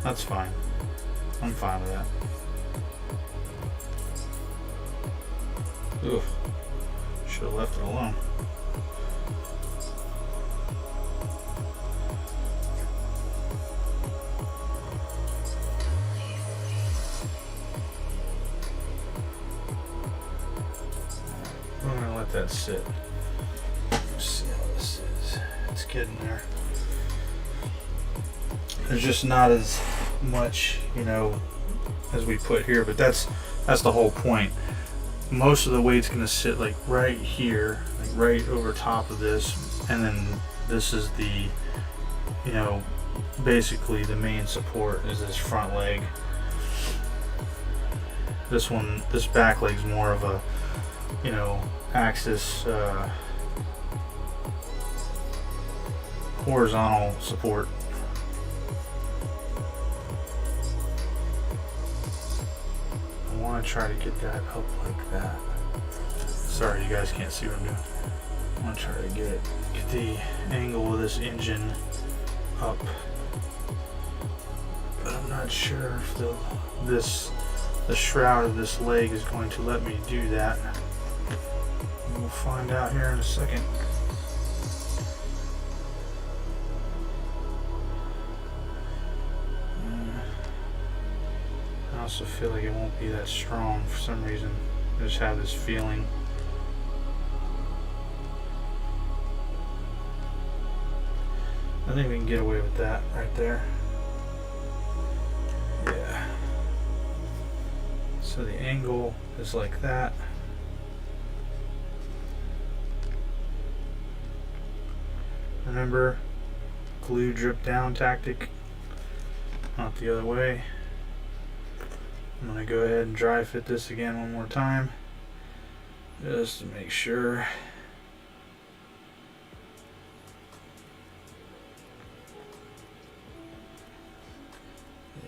That's fine. I'm fine with that. Oof. Should have left it alone. I'm gonna let that sit. Let's see how this is. It's getting there. There's just not as much, you know, as we put here, but that's the whole point. Most of the weight's gonna sit like right here, like right over top of this, and then this is the, you know, basically the main support is this front leg. This one, this back leg's more of a, you know, axis horizontal support. I want to try to get that up like that. Sorry, you guys can't see what I'm doing. I want to try to get the angle of this engine up, but I'm not sure if the shroud of this leg is going to let me do that. We'll find out here in a second. I also feel like it won't be that strong for some reason. I just have this feeling. I think we can get away with that right there. Yeah. So the angle is like that. Remember, glue drip down tactic, not the other way. I'm going to go ahead and dry fit this again one more time, just to make sure.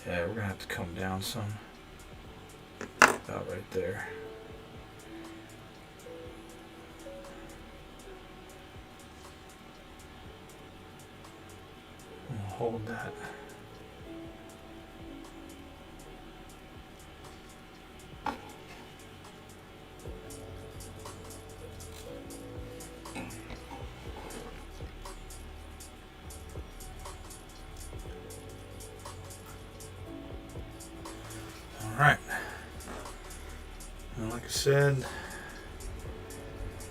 Yeah, we're going to have to come down some, about right there. We'll hold that. Alright, and like I said,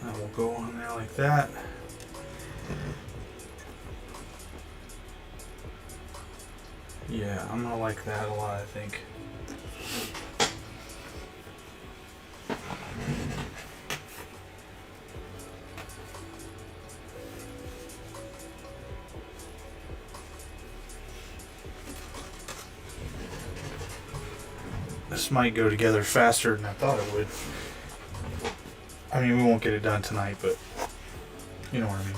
That will go on there like that. Yeah, I'm gonna like that a lot, I think. This might go together faster than I thought it would. I mean, we won't get it done tonight, but you know what I mean.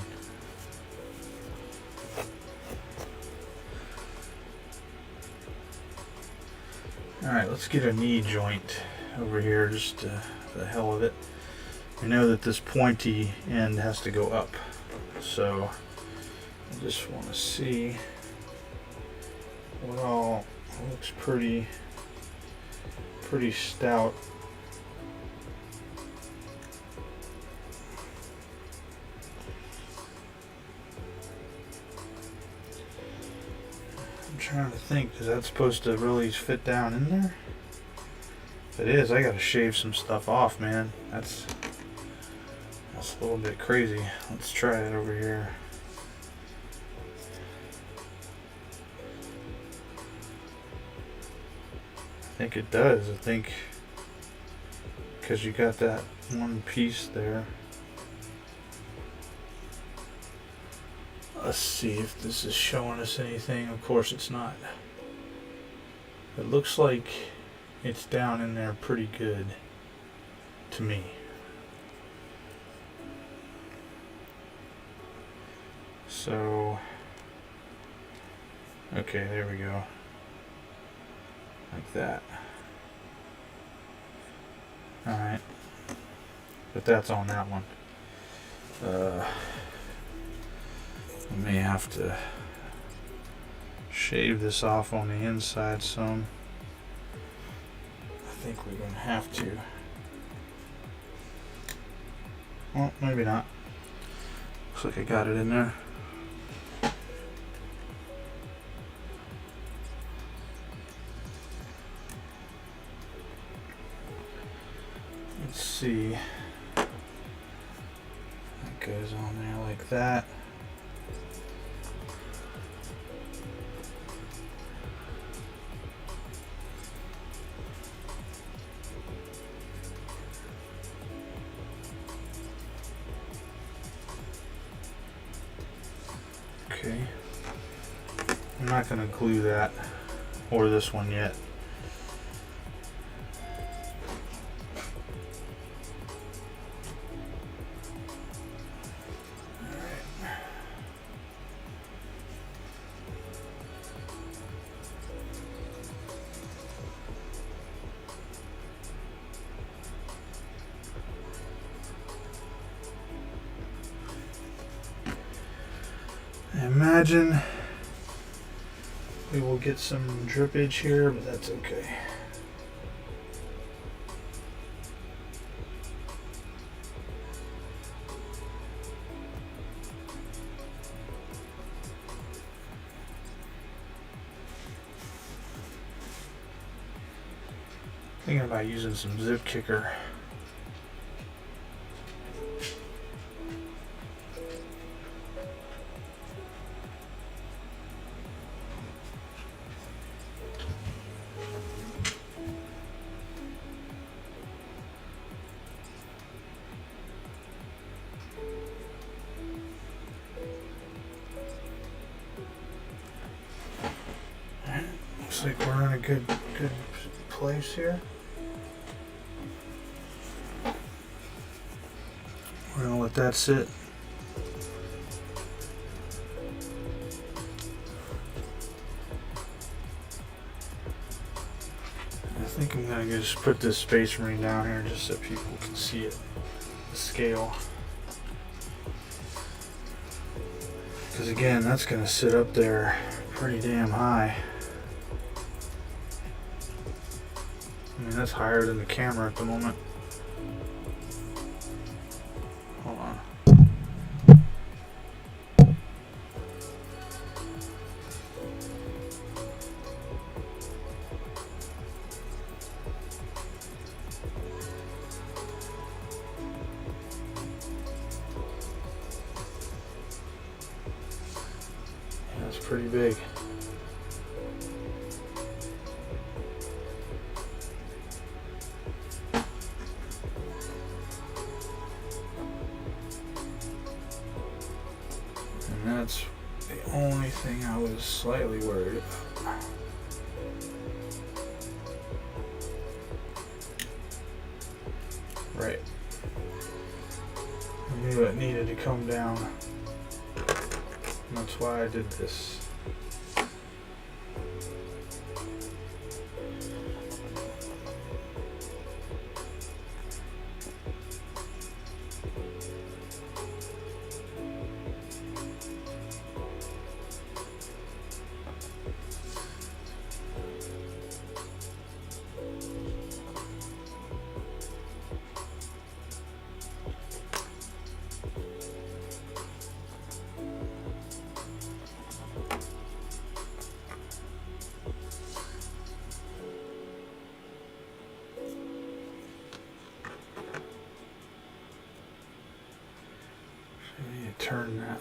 Alright, let's get a knee joint over here, just for the hell of it. I know that this pointy end has to go up, so I just want to see what all looks pretty stout. I'm trying to think, is that supposed to really fit down in there? If it is, I gotta shave some stuff off, man. That's a little bit crazy. Let's try it over here. I think it does. I think because you got that one piece there. Let's see if this is showing us anything. Of course it's not. It looks like it's down in there pretty good to me. So, okay, there we go. Like that. Alright. But that's on that one. I may have to shave this off on the inside some. I think we're going to have to. Well, maybe not. Looks like I got it in there. Let's see. That goes on there like that. Okay. I'm not going to glue that or this one yet. I imagine we will get some drippage here, but that's okay. Thinking about using some zip kicker. Looks like we're in a good place here. We're gonna let that sit. I think I'm gonna just put this space marine down here just so people can see it, the scale. Because again, that's gonna sit up there pretty damn high. I mean, that's higher than the camera at the moment. Hold on. pretty big. And that's the only thing I was slightly worried about. Right. I knew it needed to come down. That's why I did this. Turn that.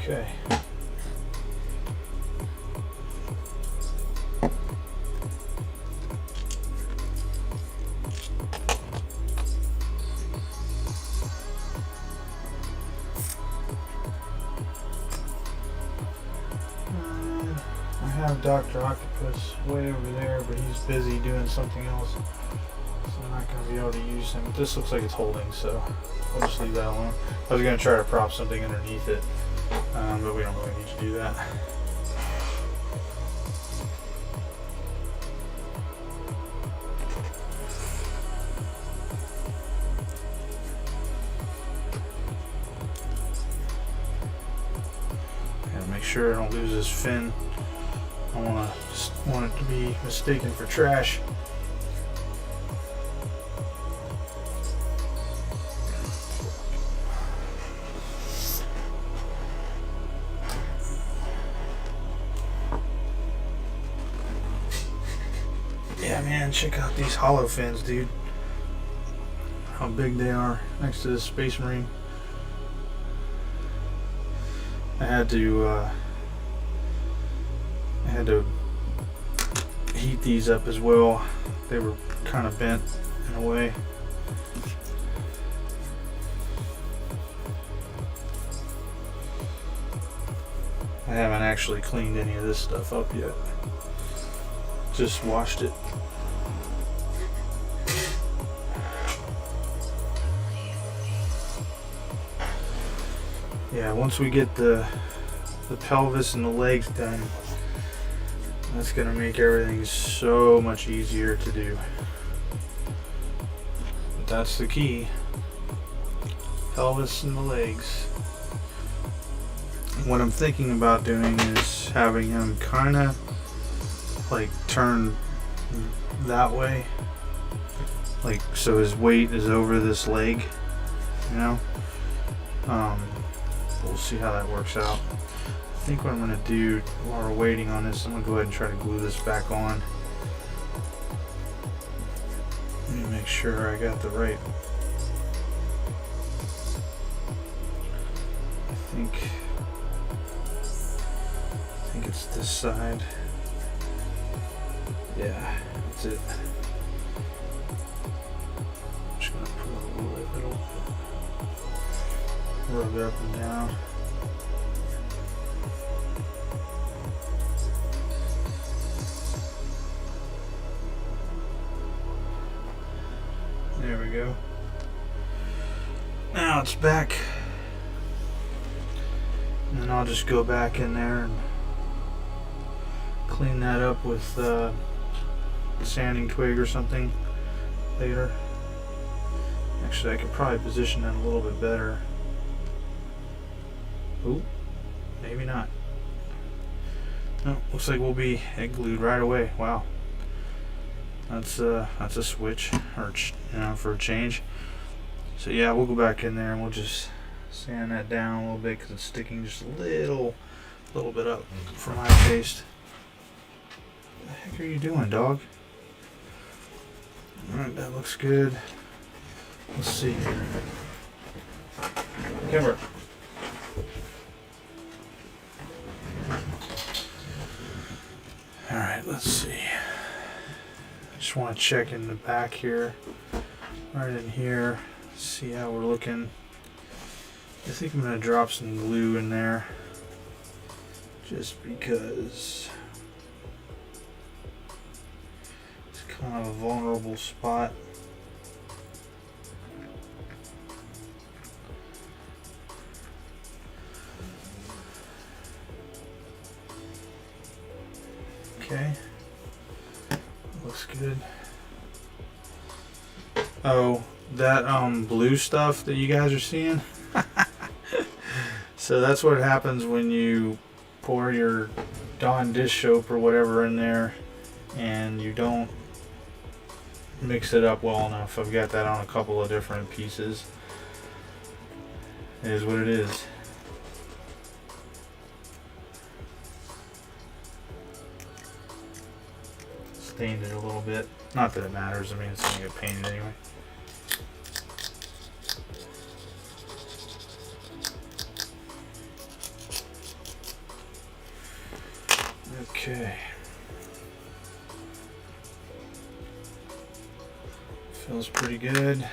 Okay. I have Dr. Octopus way over there, but he's busy doing something else, so I'm not going to be able to use him. This looks like it's holding, so I'll just leave that alone. I was going to try to prop something underneath it, but we don't really need to do that. Gotta make sure I don't lose this fin. I want it to be mistaken for trash. Yeah, man, check out these hollow fins, dude. How big they are next to the Space Marine. I had to heat these up as well. They were kind of bent in a way. I haven't actually cleaned any of this stuff up yet. Just washed it. Yeah, once we get the pelvis and the legs done, that's gonna make everything so much easier to do. But that's the key. Pelvis and the legs. What I'm thinking about doing is having him kind of like turn that way, like so his weight is over this leg, you know. We'll see how that works out. I think what I'm going to do while we're waiting on this, I'm going to go ahead and try to glue this back on. Let me make sure I got the right. I think it's this side. Yeah, that's it. I'm just going to put a little rub it up and down. Now it's back. And then I'll just go back in there and clean that up with sanding twig or something later. Actually, I could probably position that a little bit better. Ooh, maybe not. No, looks like we'll be egg glued right away. Wow, that's a switch, or for a change. So yeah, we'll go back in there and we'll just sand that down a little bit because it's sticking just a little bit up for my taste. What the heck are you doing, dog? Alright, that looks good. Let's see here. Come here. Alright, let's see. Just want to check in the back here. Right in here. See how we're looking. I think I'm going to drop some glue in there. Just because it's kind of a vulnerable spot. Okay, looks good. Oh, that blue stuff that you guys are seeing. So that's what happens when you pour your Dawn dish soap or whatever in there and you don't mix it up well enough. I've got that on a couple of different pieces. It is what it is. Stained it a little bit. Not that it matters. I mean, it's gonna get painted anyway. Okay. Feels pretty good.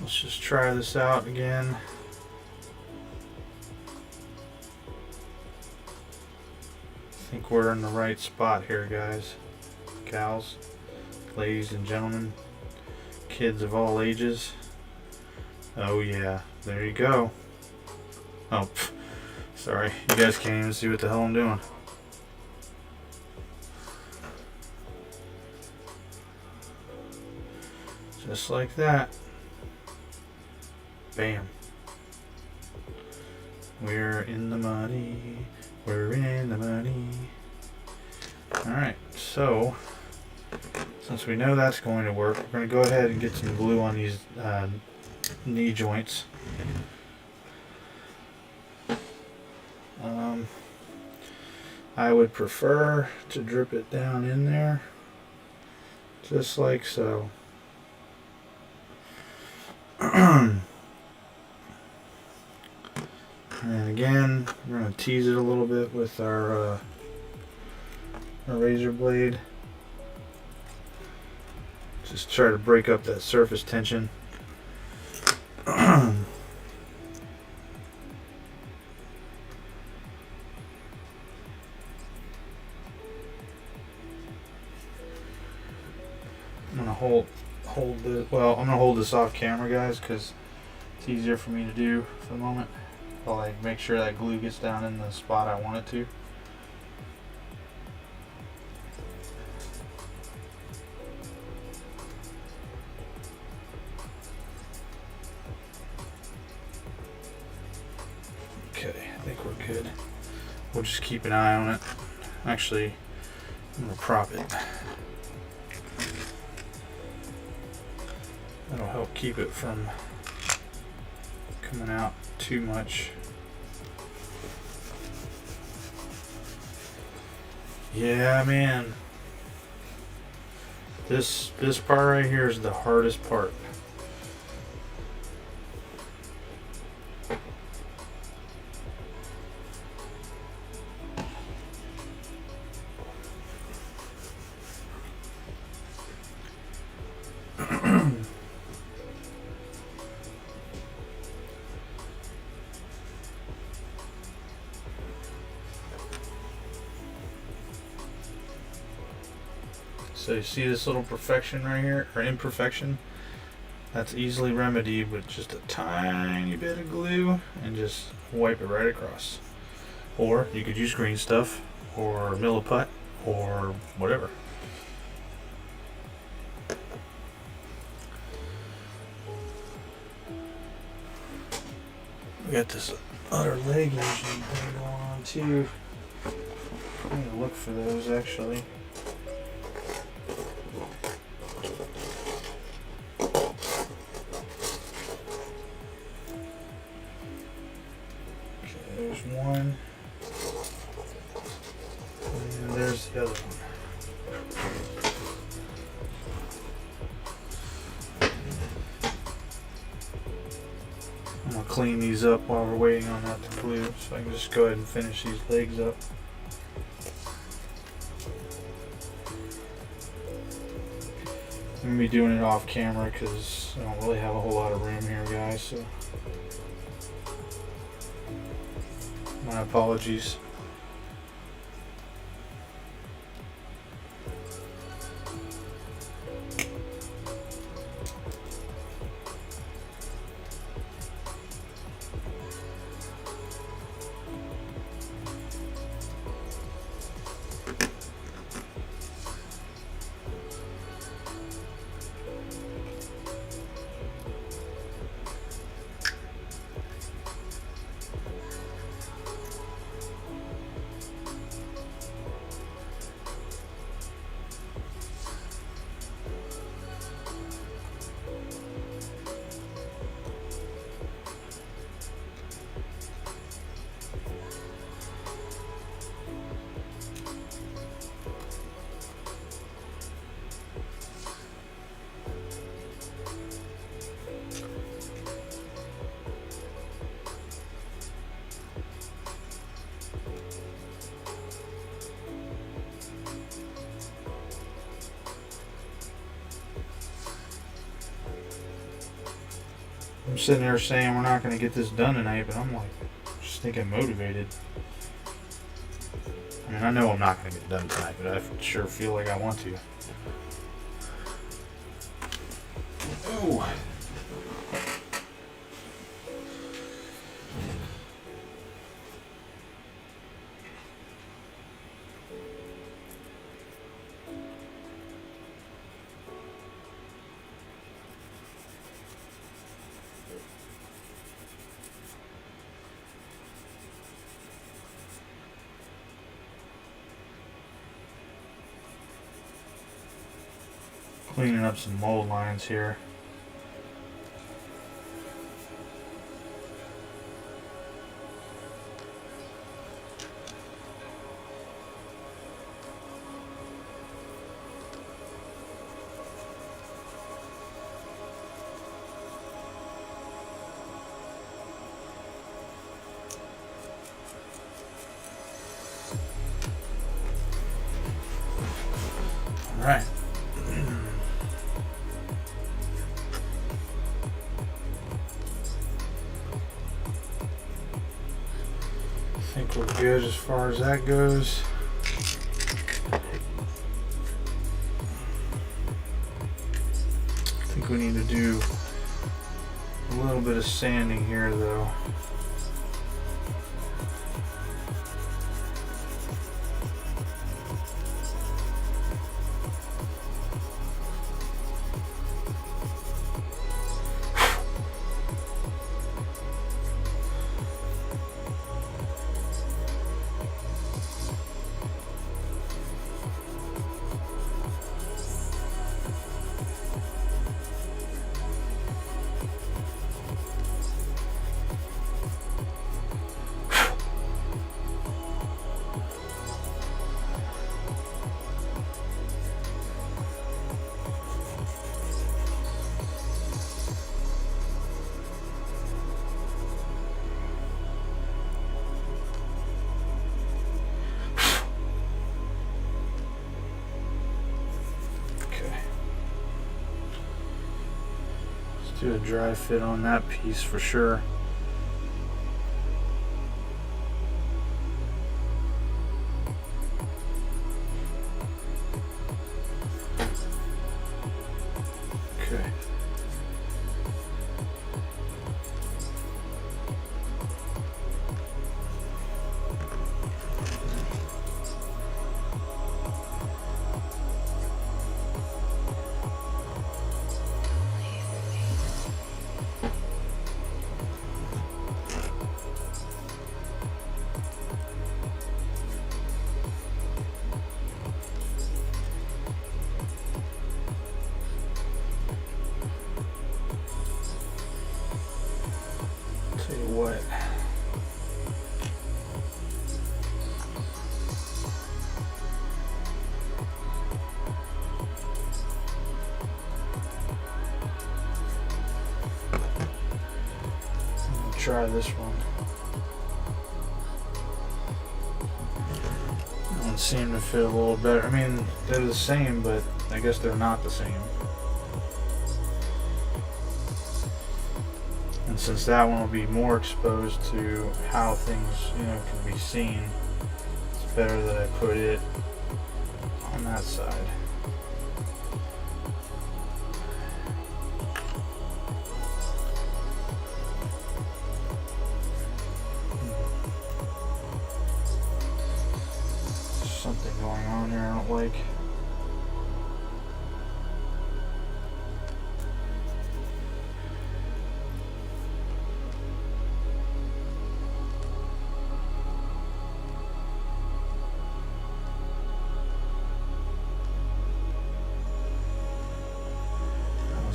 Let's just try this out again. I think we're in the right spot here, guys, gals, ladies and gentlemen, kids of all ages. Oh yeah, there you go. Oh, sorry, you guys can't even see what the hell I'm doing. Just like that. Bam. We're in the money. We're in the money. Alright, so since we know that's going to work, we're going to go ahead and get some glue on these knee joints. I would prefer to drip it down in there, just like so. And again, we're going to tease it a little bit with our razor blade. Just try to break up that surface tension. I'm going to hold this off camera, guys, because it's easier for me to do for the moment. I'll make sure that glue gets down in the spot I want it to. Okay, I think we're good. We'll just keep an eye on it. Actually, I'm going to prop it. That'll help keep it from coming out too much. Yeah, man. This part right here is the hardest part. So you see this little perfection right here, or imperfection? That's easily remedied with just a tiny bit of glue and just wipe it right across. Or you could use green stuff or milliput or whatever. We got this other leg engine thing going on too. I need to look for those actually. Okay, there's one. And there's the other one. I'm gonna clean these up while we're waiting on that to glue, so I can just go ahead and finish these legs up. I'm gonna be doing it off camera because I don't really have a whole lot of room here, guys, so my apologies. I'm sitting there saying we're not going to get this done tonight, but I'm like, just thinking motivated. I mean, I know I'm not going to get it done tonight, but I sure feel like I want to. Oh. Cleaning up some mold lines here. All right. I think we're good as far as that goes. I think we need to do a little bit of sanding here though. Do a dry fit on that piece for sure. Okay. try this one. That one seemed to fit a little better. I mean, they're the same, but I guess they're not the same. And since that one will be more exposed to how things, can be seen, it's better that I put it on that side. Something going on here I don't like.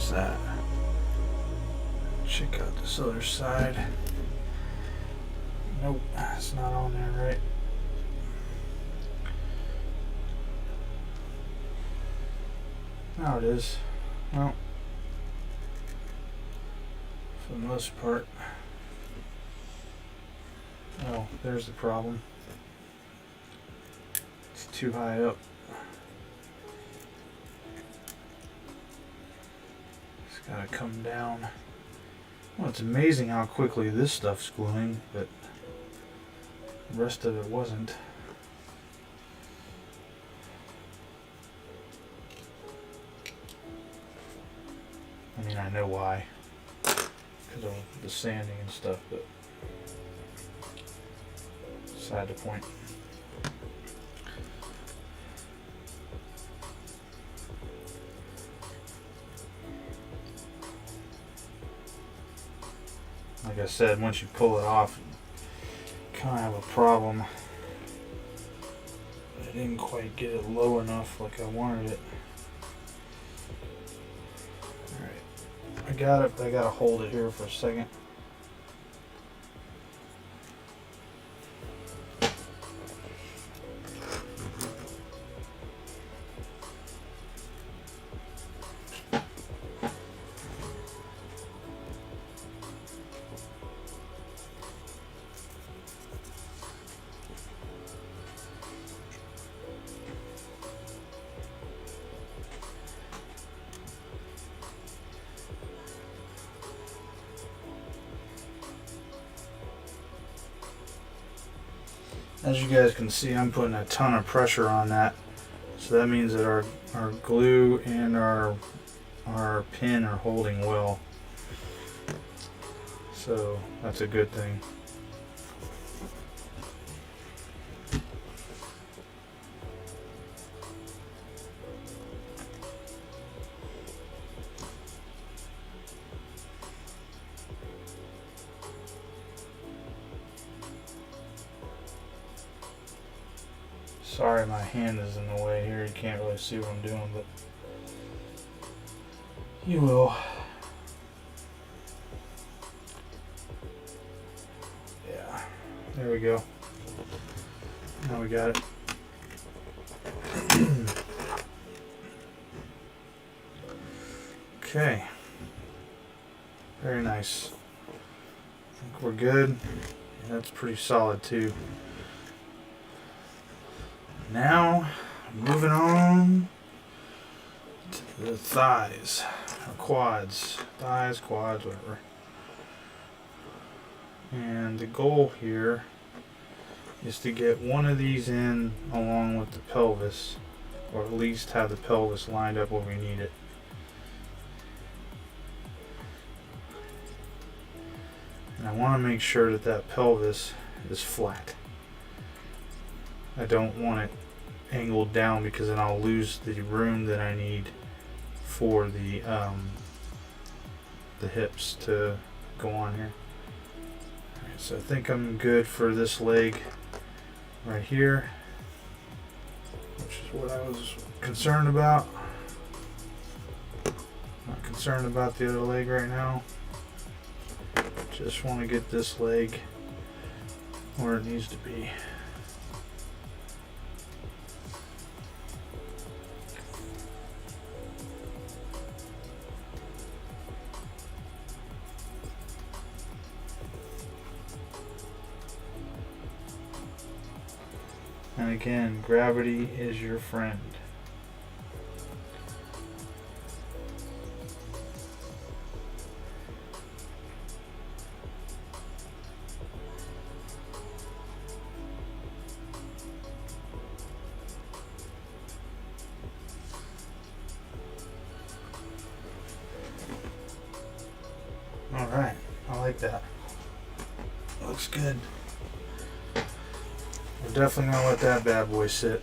That. Check out this other side. Nope, it's not on there right. Now it is. Well, for the most part. Oh, there's the problem. It's too high up. Gotta come down. Well, it's amazing how quickly this stuff's gluing, but the rest of it wasn't. I mean, I know why. Because of the sanding and stuff, but beside the point. Like I said, once you pull it off, you kind of have a problem. I didn't quite get it low enough like I wanted it. Alright, I got it, but I gotta hold it here for a second. As you guys can see, I'm putting a ton of pressure on that. So that means that our glue and our pin are holding well. So that's a good thing. Sorry, my hand is in the way here. You can't really see what I'm doing, but you will. Yeah, there we go. Now we got it. Okay. Very nice. I think we're good. Yeah, that's pretty solid too. Now, moving on to the thighs, or quads, thighs, quads, whatever. And the goal here is to get one of these in along with the pelvis, or at least have the pelvis lined up where we need it. And I want to make sure that that pelvis is flat. I don't want it angled down because then I'll lose the room that I need for the hips to go on here. Alright, so I think I'm good for this leg right here, which is what I was concerned about. Not concerned about the other leg right now. Just want to get this leg where it needs to be. And again, gravity is your friend. Alright, I like that. Looks good. We're definitely gonna let that bad boy sit.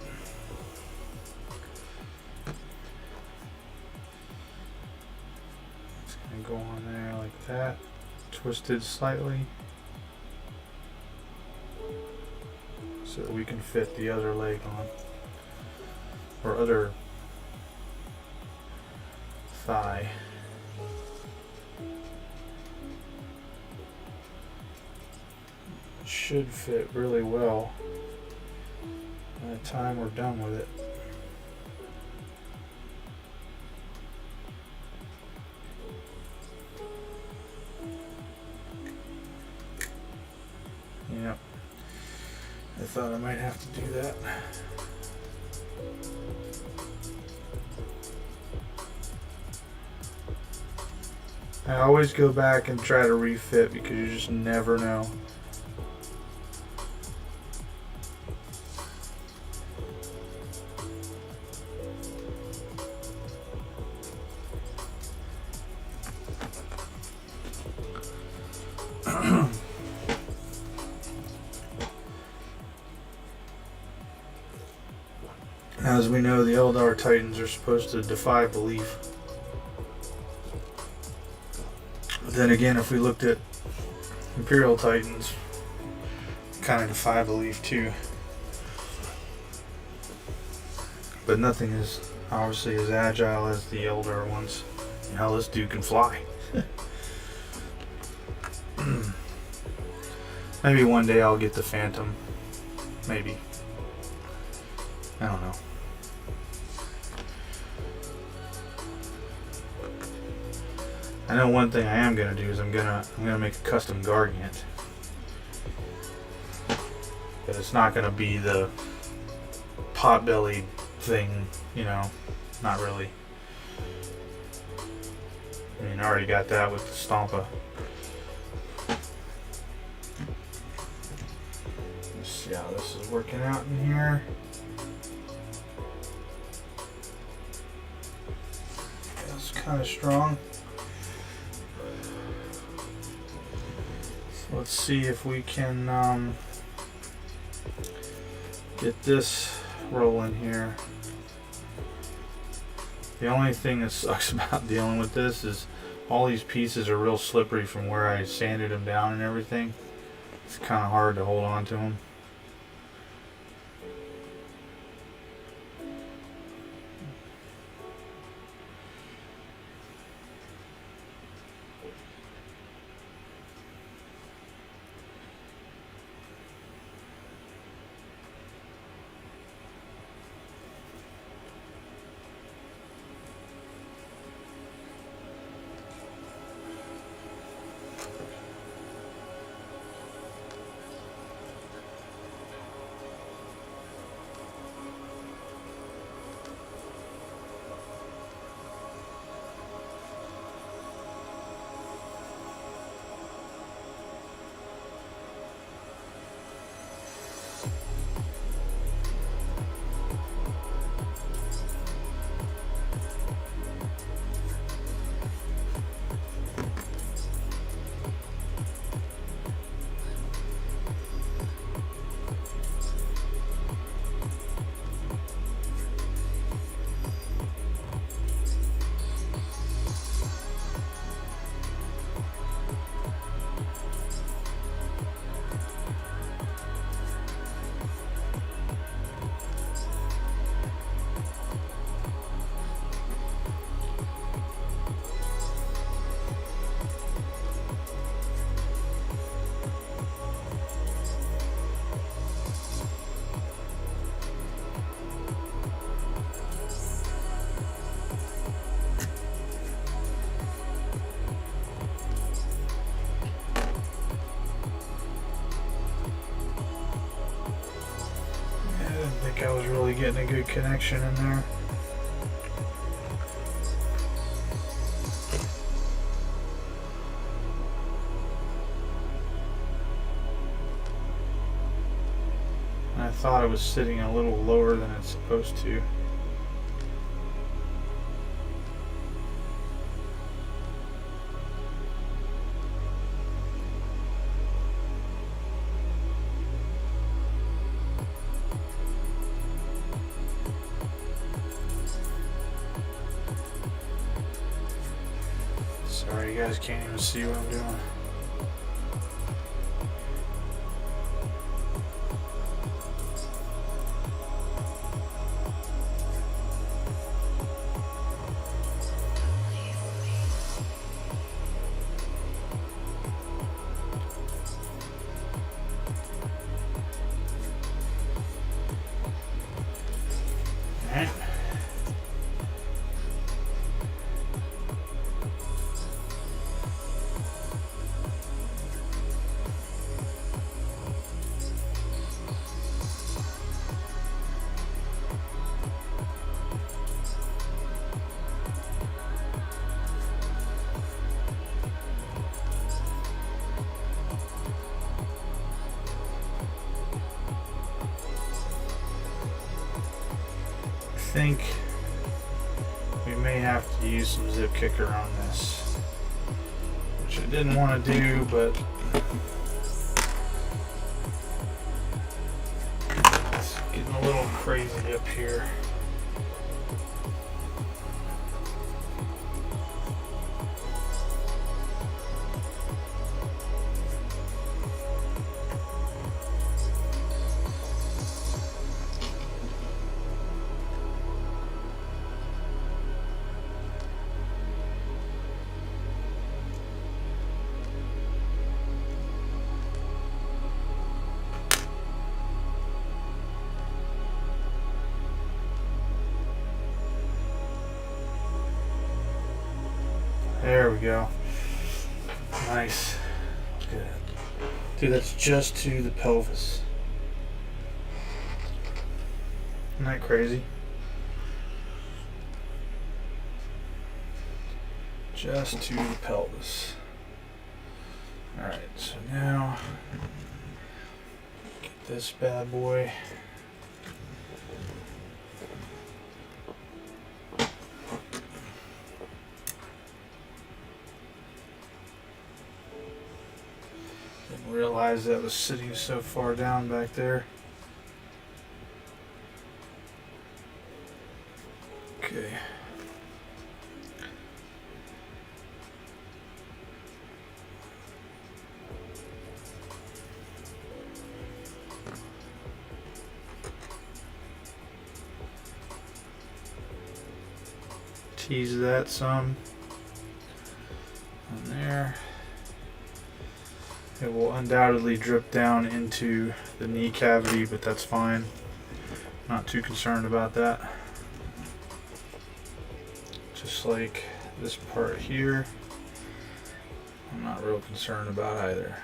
It's gonna go on there like that. Twisted slightly. So that we can fit the other leg on. Or other thigh. Should fit really well by the time we're done with it. Yep. I thought I might have to do that. I always go back and try to refit because you just never know. As we know, the Eldar Titans are supposed to defy belief. But then again, if we looked at Imperial Titans, kind of defy belief too. But nothing is obviously as agile as the Eldar ones. Hell, this dude can fly. Maybe one day I'll get the Phantom. Maybe. I don't know. I know one thing I am gonna do is I'm gonna make a custom Gargant. But it's not gonna be the pot-bellied thing, you know. Not really. I mean, I already got that with the Stompa. Let's see how this is working out in here. It's kind of strong. So let's see if we can get this rolling here. The only thing that sucks about dealing with this is all these pieces are real slippery from where I sanded them down and everything. It's kind of hard to hold on to them. getting a good connection in there. I thought it was sitting a little lower than it's supposed to. Sorry, you guys can't even see what I'm doing. Alright. I think we may have to use some zip kicker on this, which I didn't want to do, but it's getting a little crazy up here. There we go. Nice. Good. Dude, that's just to the pelvis. Isn't that crazy? Just to the pelvis. Alright, so now get this bad boy. Didn't realize that was sitting so far down back there. Okay. Tease that some on there. It will undoubtedly drip down into the knee cavity, but that's fine. Not too concerned about that. Just like this part here, I'm not real concerned about either.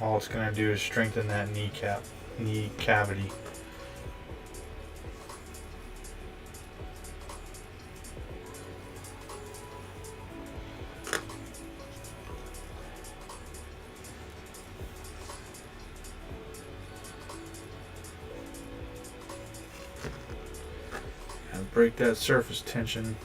All it's going to do is strengthen that knee cavity. Break that surface tension.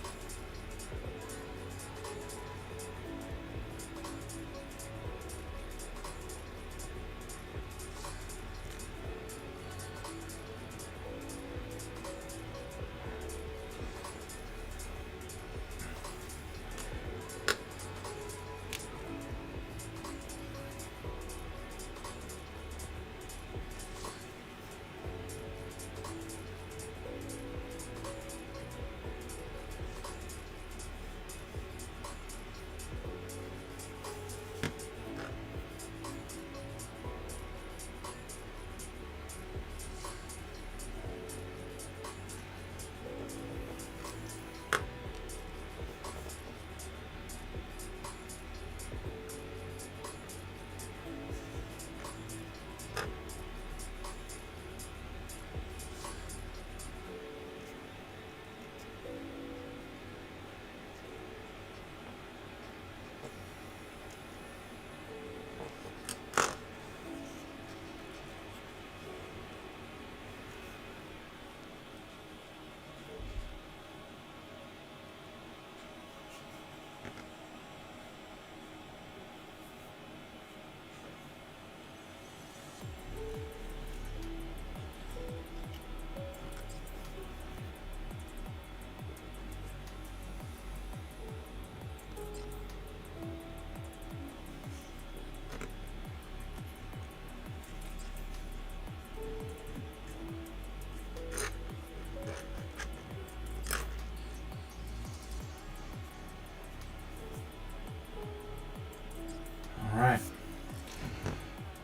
Alright.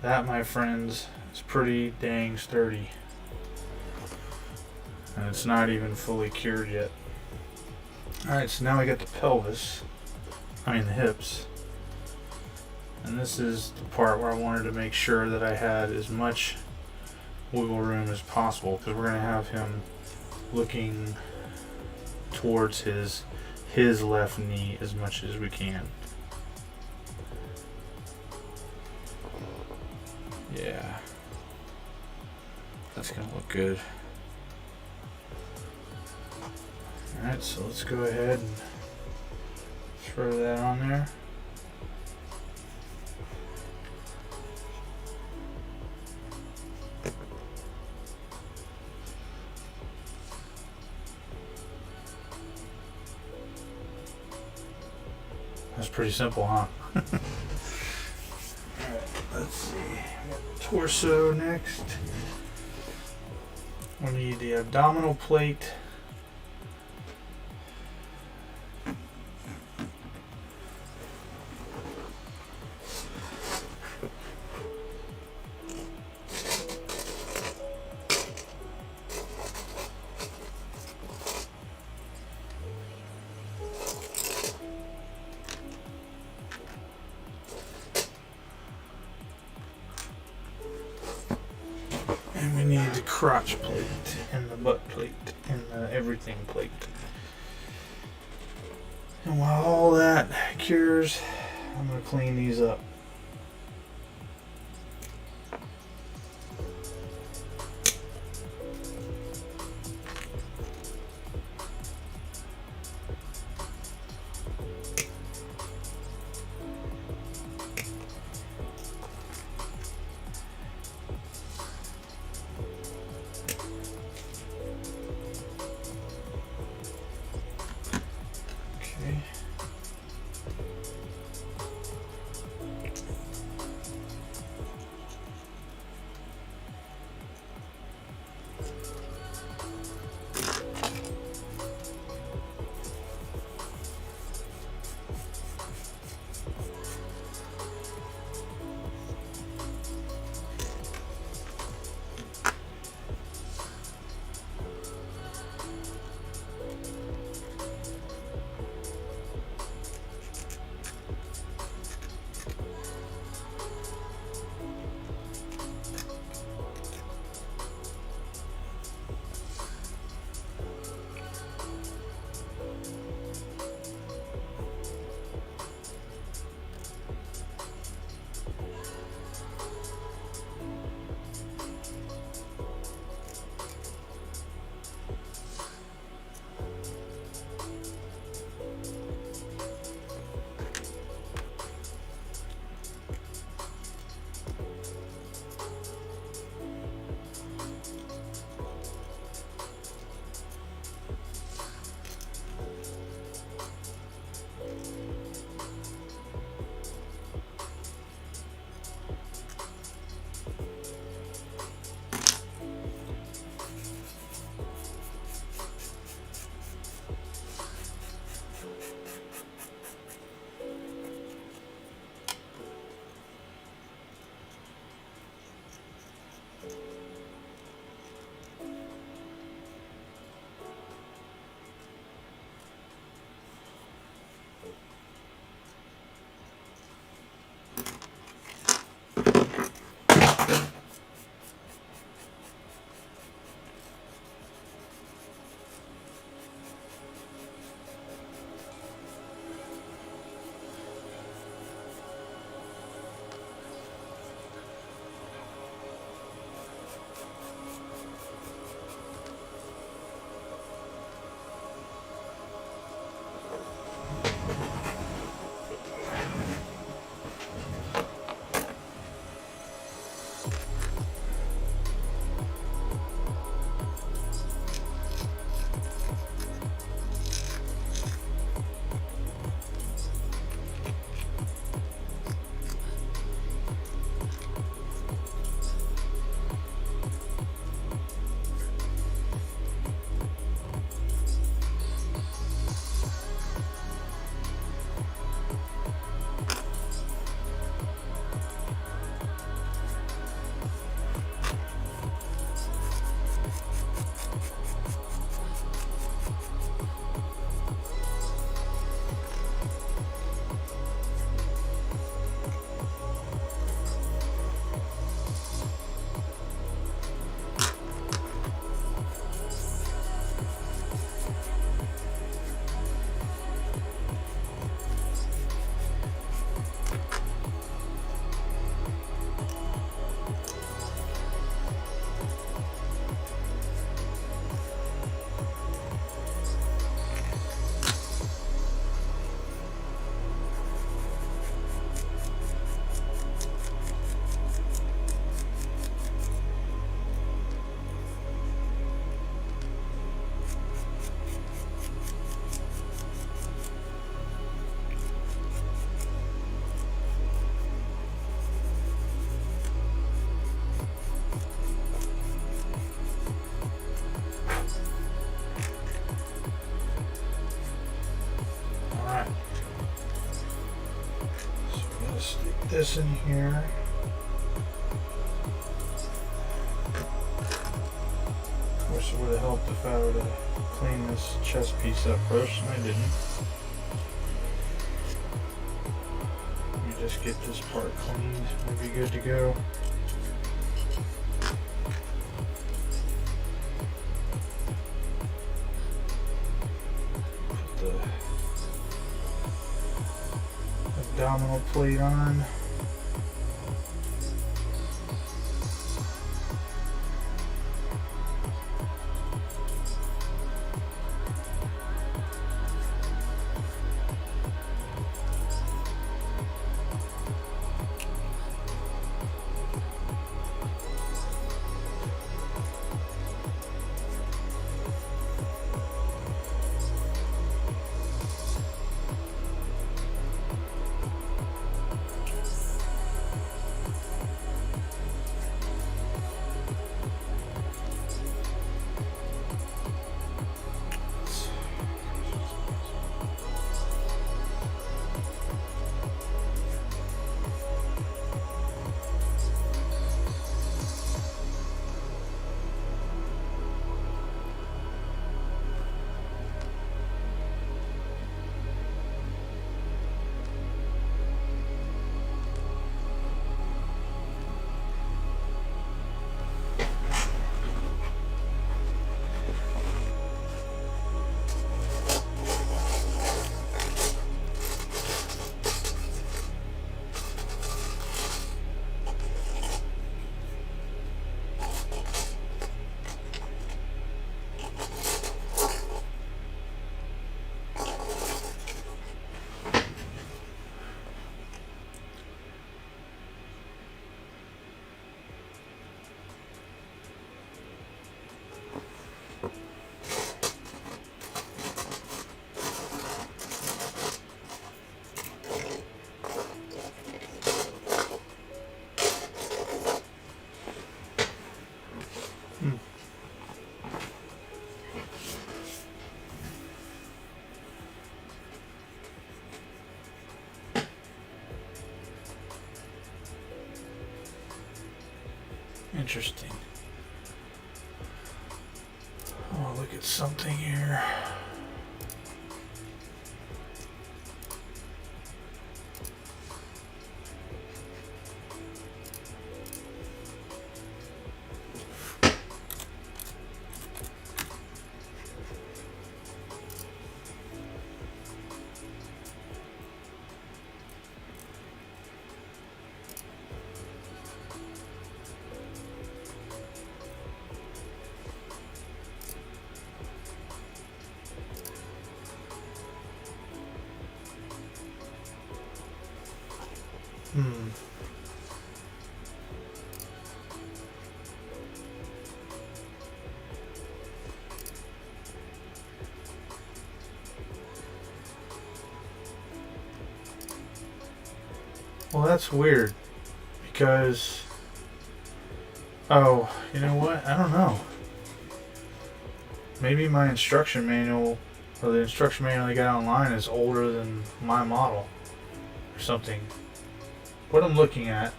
That, my friends, is pretty dang sturdy. And it's not even fully cured yet. Alright, so now we got the pelvis. I mean the hips. And this is the part where I wanted to make sure that I had as much wiggle room as possible, because we're going to have him looking towards his left knee as much as we can. Yeah, that's gonna look good. Alright, so let's go ahead and throw that on there. That's pretty simple, huh? Alright, let's see. Torso next. We need the abdominal plate. And we need the crotch plate and the butt plate and the everything plate. And while all that cures, I'm going to clean these up. gonna stick this in here. Wish it would have helped if I would have cleaned this chest piece up first, and I didn't. Let me just get this part cleaned, we'll be good to go. Put the abdominal plate on. Interesting. Oh, look at something here. Well, that's weird because, oh, you know what? I don't know. Maybe my instruction manual, or the instruction manual I got online, is older than my model or something. What I'm looking at,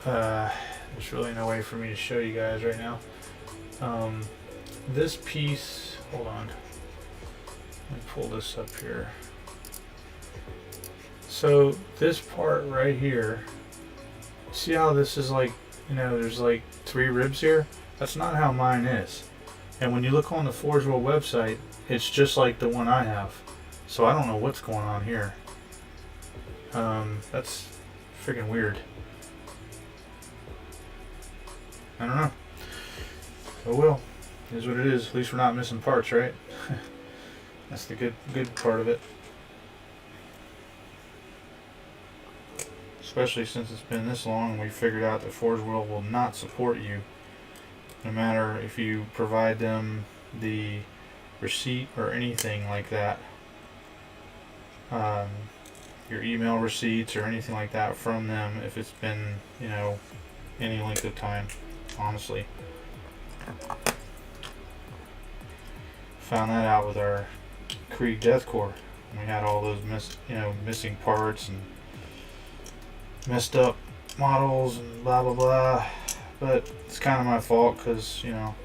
there's really no way for me to show you guys right now. This piece, hold on. Let me pull this up here. So this part right here, see how this is like, you know, there's like 3 ribs here? That's not how mine is. And when you look on the Forge World website, it's just like the one I have. So I don't know what's going on here. That's freaking weird. I don't know. Oh well, it is what it is. At least we're not missing parts, right? That's the good part of it. Especially since it's been this long and we figured out that Forge World will not support you. No matter if you provide them the receipt or anything like that. Your email receipts or anything like that from them if it's been, you know, any length of time, honestly. Found that out with our Krieg Deathcore. We had all those missing parts and messed up models and blah blah blah, but it's kind of my fault because, you know,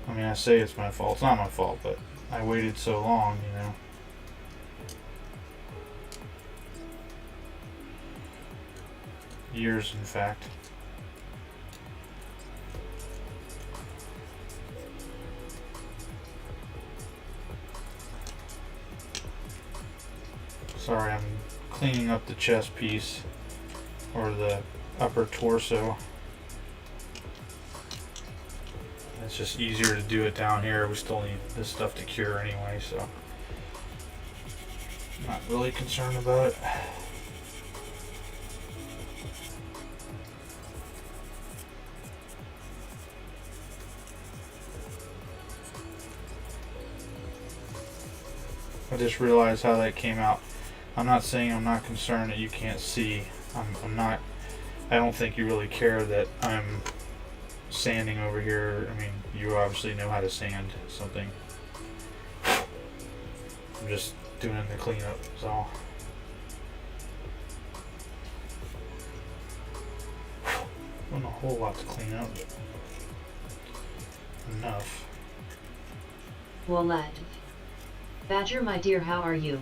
I mean, I say it's my fault. It's not my fault, but I waited so long, you know. Years, in fact. Sorry, I'm cleaning up the chest piece, or the upper torso. It's just easier to do it down here. We still need this stuff to cure anyway, so I'm not really concerned about it. I just realized how that came out. I'm not saying I'm not concerned that you can't see. I'm not. I don't think you really care that I'm sanding over here. I mean, you obviously know how to sand something. I'm just doing the cleanup, is all. Wasn't a whole lot to clean up, but enough. Well, lad. Badger, my dear, how are you?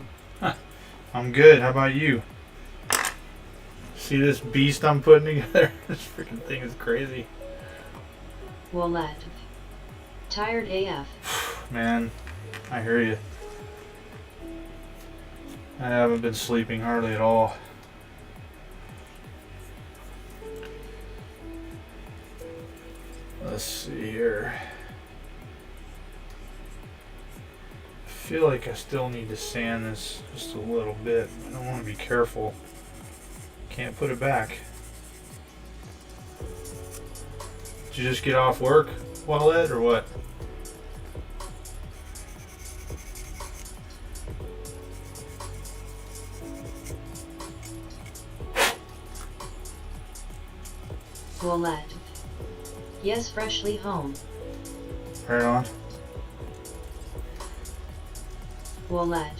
I'm good. How about you? See this beast I'm putting together? This freaking thing is crazy. Well, lad. Tired AF. Man, I hear you. I haven't been sleeping hardly at all. Let's see here. I feel like I still need to sand this just a little bit. I don't want to be careful. Can't put it back. Did you just get off work, Wallette, or what? Well, lad. Yes, freshly home. Right on. Well, lad.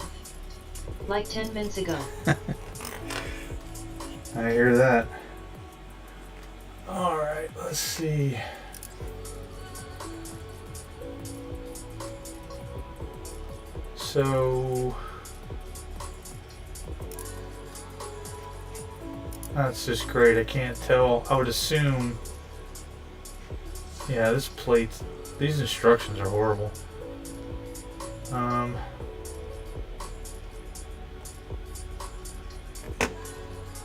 Like 10 minutes ago. I hear that. Alright, let's see. So that's just great. I can't tell. I would assume, yeah, this plate, these instructions are horrible.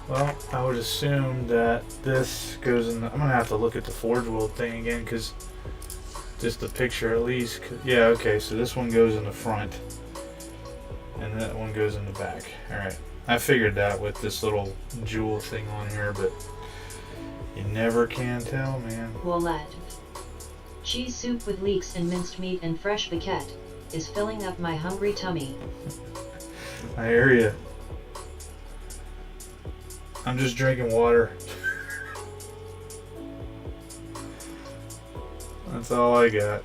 Well, I would assume that this goes in the, I'm gonna have to look at the Forge World thing again, because just the picture at least. Yeah, okay, so this one goes in the front and that one goes in the back. Alright, I figured that with this little jewel thing on here, but you never can tell, man. Well, lad. Cheese soup with leeks and minced meat and fresh baguette is filling up my hungry tummy. I hear you. I'm just drinking water. That's all I got.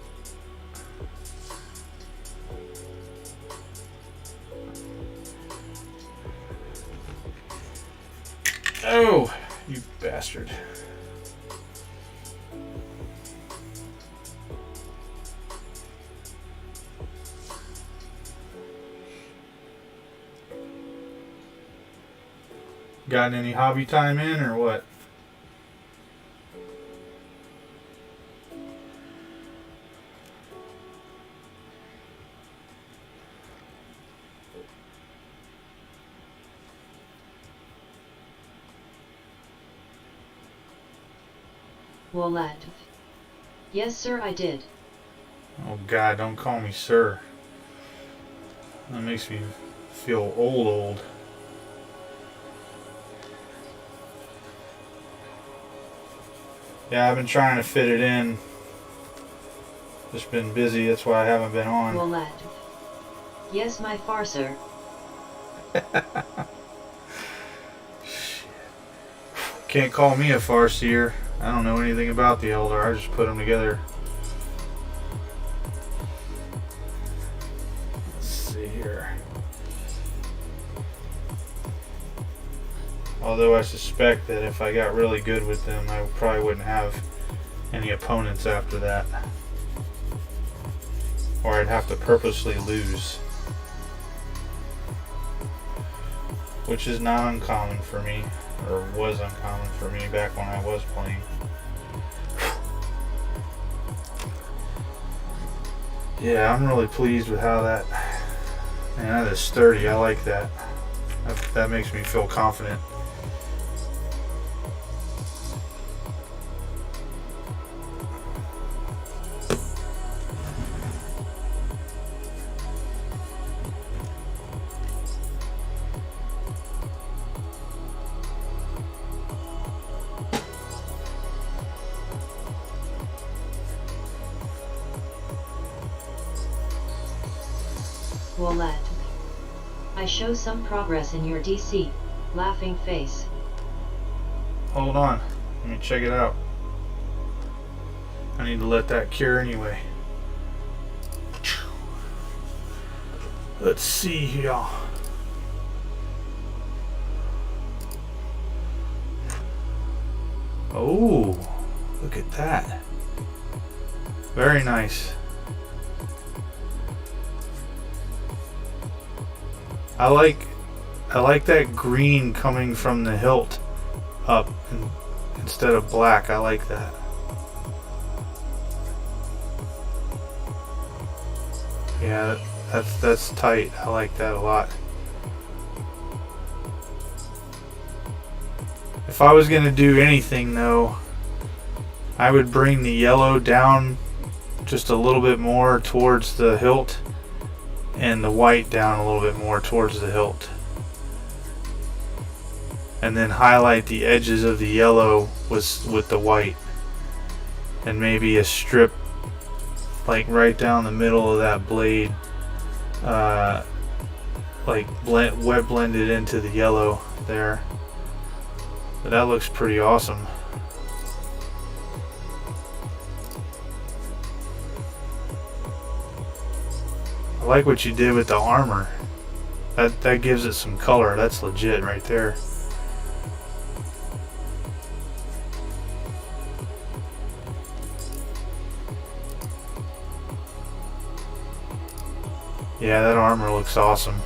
Oh, you bastard. Got any hobby time in or what? Well, lad. Yes, sir, I did. Oh God, don't call me sir. That makes me feel old. Yeah, I've been trying to fit it in. Just been busy, that's why I haven't been on. Well, lad. Yes, my farcer. Can't call me a farseer. I don't know anything about the Eldar. I just put them together. Let's see here. Although I suspect that if I got really good with them, I probably wouldn't have any opponents after that. Or I'd have to purposely lose. Which is not uncommon for me, or was uncommon for me back when I was playing. Yeah, I'm really pleased with how that, man, that is sturdy. I like that. That makes me feel confident. Wallet. I show some progress in your DC. Laughing face. Hold on, let me check it out. I need to let that cure anyway. Let's see here. Oh, look at that. Very nice. I like that green coming from the hilt up instead of black. I like that. Yeah, that's tight. I like that a lot. If I was gonna do anything though, I would bring the yellow down just a little bit more towards the hilt and the white down a little bit more towards the hilt. And then highlight the edges of the yellow with the white. And maybe a strip like right down the middle of that blade, like wet blended into the yellow there. But that looks pretty awesome. I like what you did with the armor. That gives it some color. That's legit right there. Yeah, that armor looks awesome.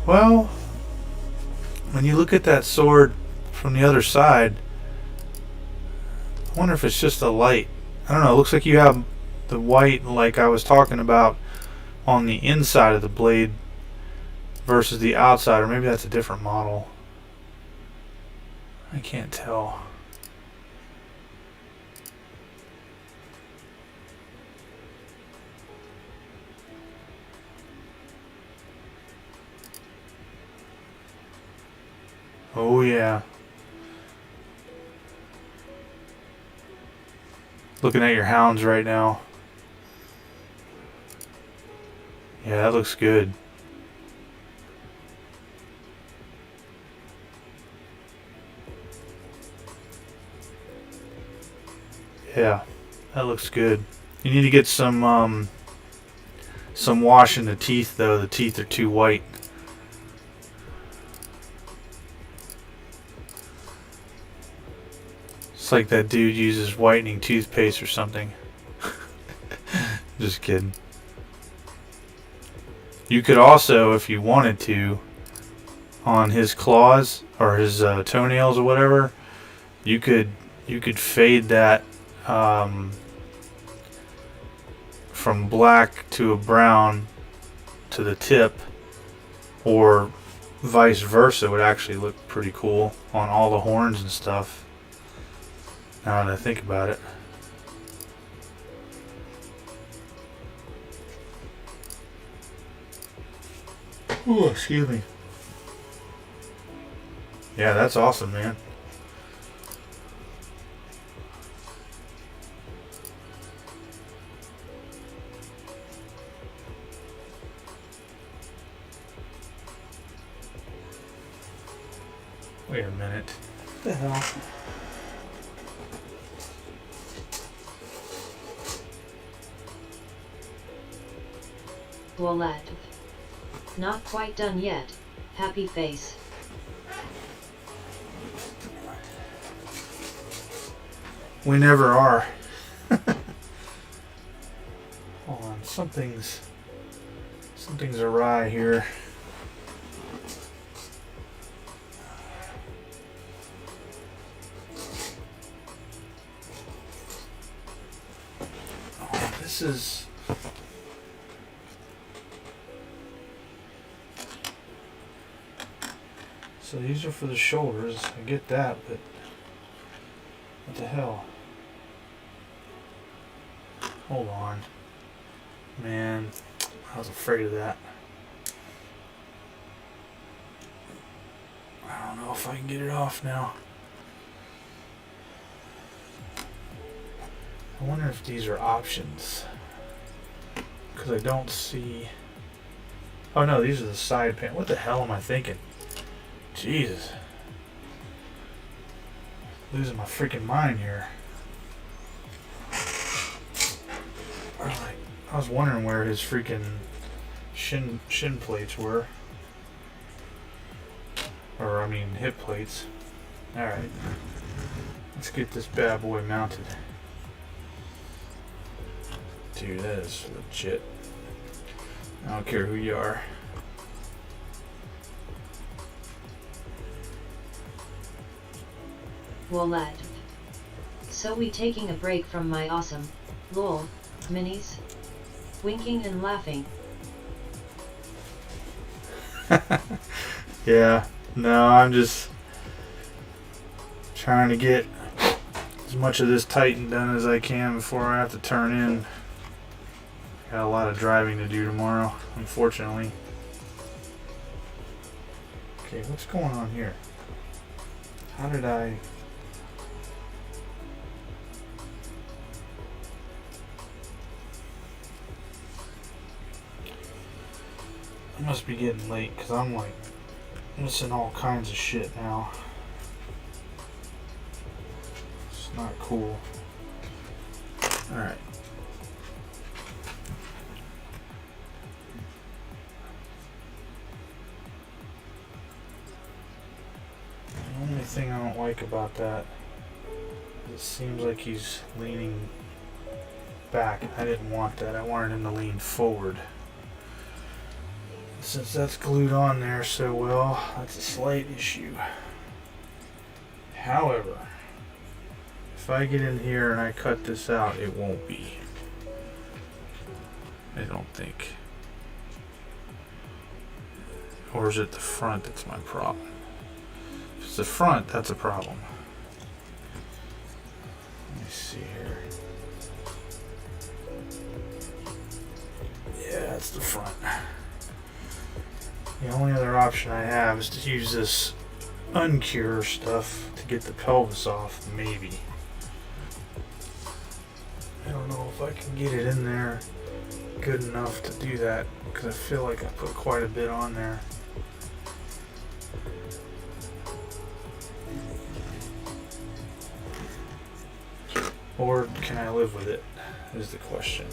Well, when you look at that sword from the other side, I wonder if it's just a light. I don't know, it looks like you have the white like I was talking about on the inside of the blade versus the outside, or maybe that's a different model. I can't tell. Oh yeah. Looking at your hounds right now. Yeah, that looks good. Yeah, that looks good. You need to get some wash in the teeth though. The teeth are too white. It's like that dude uses whitening toothpaste or something. Just kidding. You could also, if you wanted to, on his claws or his toenails or whatever, you could fade that from black to a brown to the tip, or vice versa. It would actually look pretty cool on all the horns and stuff. Now that I think about it. Oh, excuse me. Yeah, that's awesome, man. Wait a minute. What the hell? Wallet. Not quite done yet. Happy face. We never are. Hold on, something's awry here. Oh, this is. So these are for the shoulders. I get that, but what the hell? Hold on. Man, I was afraid of that. I don't know if I can get it off now. I wonder if these are options. Because I don't see... Oh no, these are the side pan. What the hell am I thinking? Jesus. Losing my freaking mind here. I was wondering where his freaking shin plates were. Or, I mean, hip plates. Alright. Let's get this bad boy mounted. Dude, that is legit. I don't care who you are. Wallet. So we taking a break from my awesome, lol, minis? Winking and laughing. Yeah, no, I'm just trying to get as much of this Titan done as I can before I have to turn in. Got a lot of driving to do tomorrow, unfortunately. Okay, what's going on here? How did I... It must be getting late because I'm like missing all kinds of shit now. It's not cool. Alright. The only thing I don't like about that is it seems like he's leaning back. I didn't want that. I wanted him to lean forward. Since that's glued on there so well, that's a slight issue. However, if I get in here and I cut this out, it won't be. I don't think. Or is it the front that's my problem? If it's the front, that's a problem. Let me see here. Yeah, it's the front. The only other option I have is to use this uncure stuff to get the pelvis off, maybe. I don't know if I can get it in there good enough to do that, because I feel like I put quite a bit on there. Or can I live with it, is the question.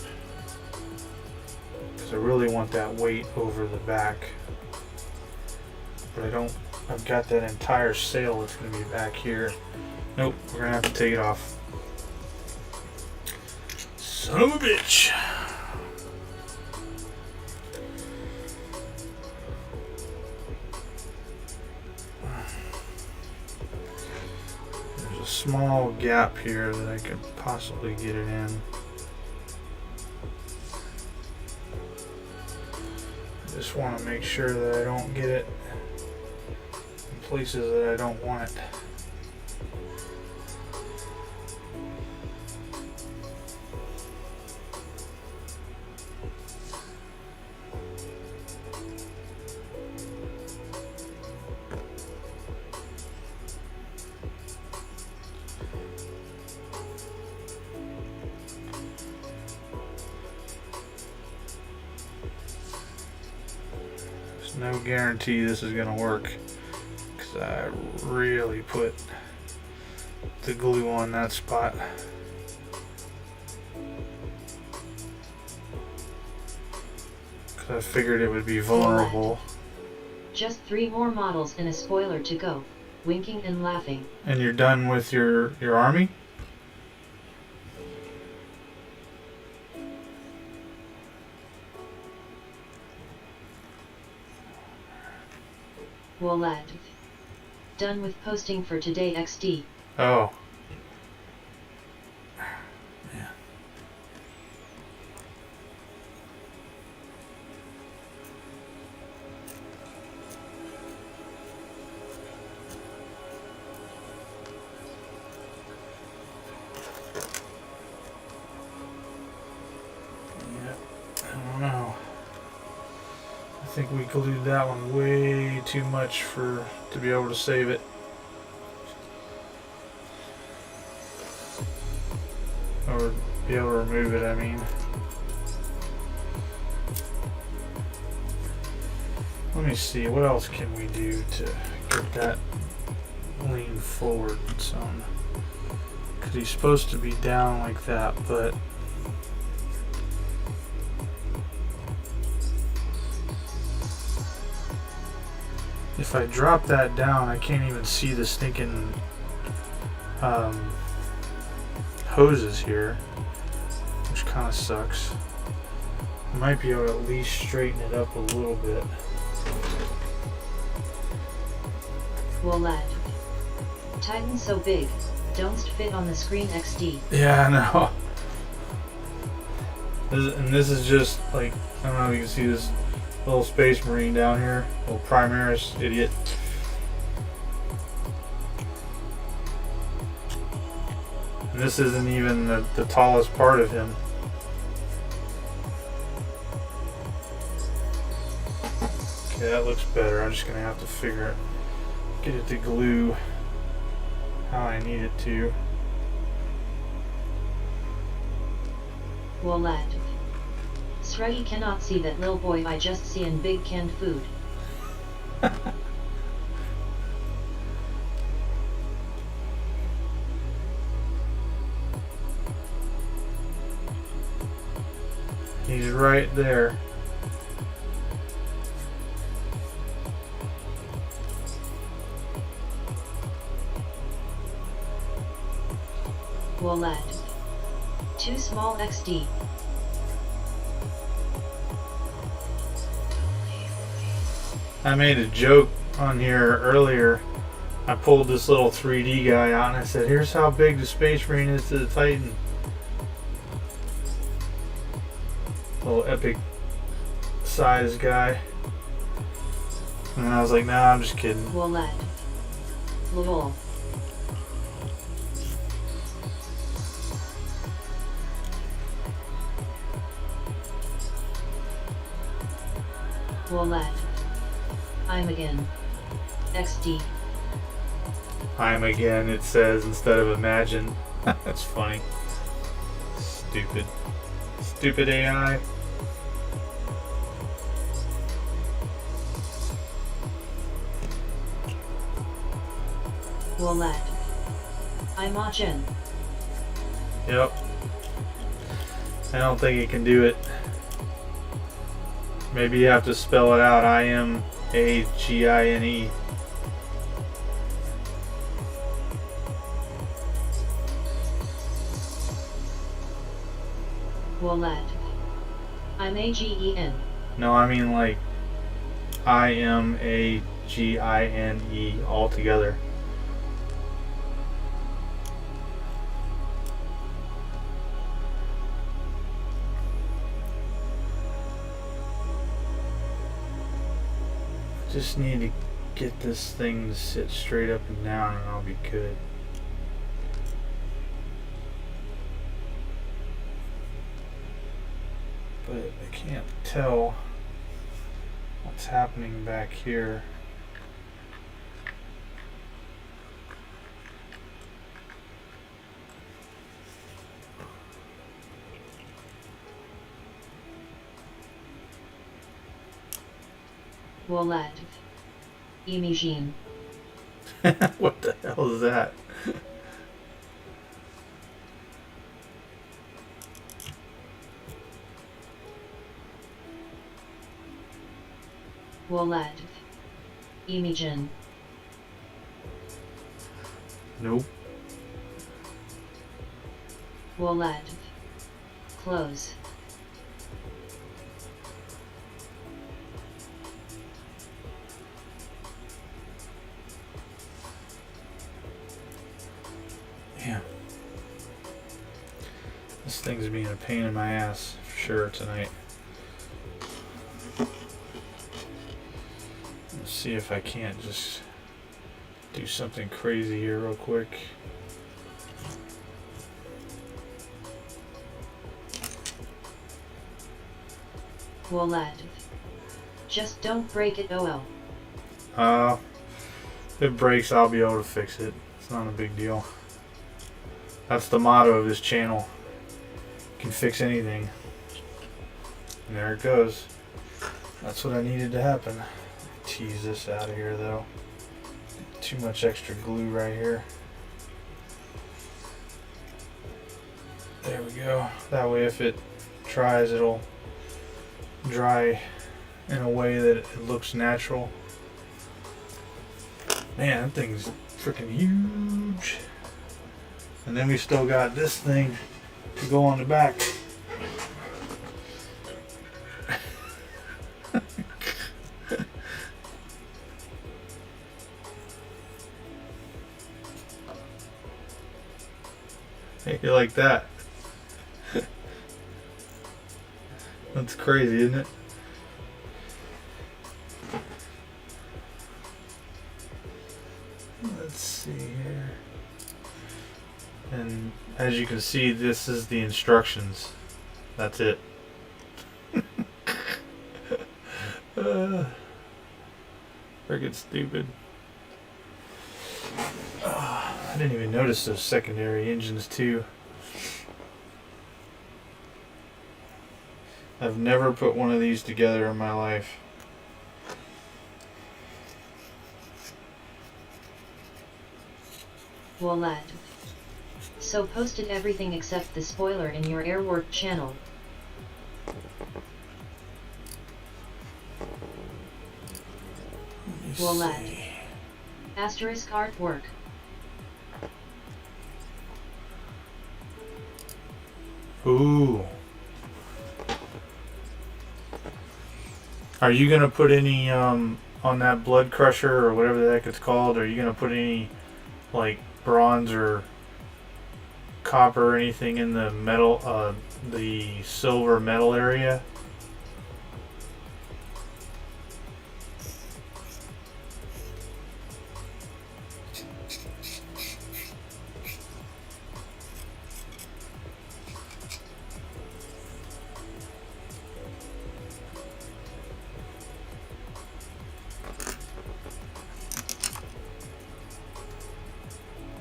Because I really want that weight over the back. But I don't, I've got that entire sail that's going to be back here. Nope, we're going to have to take it off. Son of a bitch. There's a small gap here that I could possibly get it in. I just want to make sure that I don't get it places that I don't want it. There's no guarantee this is going to work. I really put the glue on that spot. Because I figured it would be vulnerable. Just 3 more models and a spoiler to go. Winking and laughing. And you're done with your army? Walad. Done with posting for today XD. Oh. Yeah. I don't know. I think we glued that one way too much to be able to save it. Or be able to remove it, I mean. Let me see, what else can we do to get that lean forward some? Because he's supposed to be down like that, but if I drop that down, I can't even see the stinking hoses here, which kind of sucks. I might be able to at least straighten it up a little bit. Walad. Titan so big, don't fit on the screen XD. Yeah, I know. This is just like, I don't know if you can see this little space marine down here, little Primaris idiot. And this isn't even the tallest part of him. Okay, that looks better. I'm just gonna have to get it to glue how I need it to. Walad. Sruggy cannot see that lil boy I just see in big canned food. He's right there. Walad. Too small XD. I made a joke on here earlier. I pulled this little 3D guy out and I said, here's how big the Space Marine is to the Titan. Little epic size guy. And I was like, nah, I'm just kidding. Walad. Lol. Walad. I'm again. XD. I'm again, it says, instead of imagine. That's funny. Stupid. Stupid AI. Walad. I'm watching. Yep. I don't think it can do it. Maybe you have to spell it out. I-M-A-G-I-N-E. Walad. I'm A-G-E-N. No, I mean like I-M-A-G-I-N-E all together. Just need to get this thing to sit straight up and down and I'll be good. But I can't tell what's happening back here. Walad. Imagine. What the hell is that? Wolad. Imogen. Nope. Wolad. Close. Damn. This thing's being a pain in my ass for sure tonight. Let's see if I can't just do something crazy here real quick. Wolad. Just don't break it, OL. If it breaks, I'll be able to fix it. It's not a big deal. That's the motto of this channel. You can fix anything. And there it goes. That's what I needed to happen. Tease this out of here though. Too much extra glue right here. There we go. That way if it dries, it'll dry in a way that it looks natural. Man, that thing's freaking huge. And then we still got this thing to go on the back. Hey, you like that? That's crazy, isn't it? Let's see here. And as you can see, this is the instructions. That's it. Friggin' stupid. I didn't even notice those secondary engines too. I've never put one of these together in my life. Wolad. So posted everything except the spoiler in your Airwork channel. Wolad. Asterisk artwork. Ooh. Are you gonna put any on that blood crusher or whatever the heck it's called? Are you gonna put any like bronze or copper or anything in the metal, the silver metal area?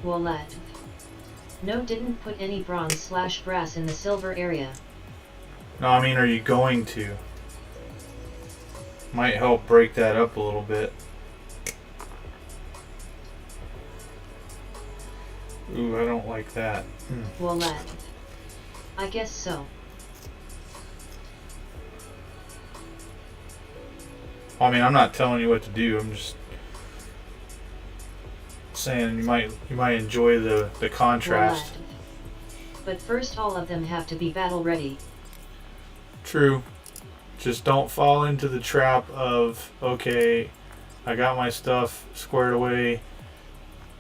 Wolad. No, didn't put any bronze/brass in the silver area. No, I mean, are you going to? Might help break that up a little bit. Ooh, I don't like that. Wolad. I guess so. I mean, I'm not telling you what to do. I'm just saying you might enjoy the contrast. Wolad. But first, all of them have to be battle ready. True. Just don't fall into the trap of, okay, I got my stuff squared away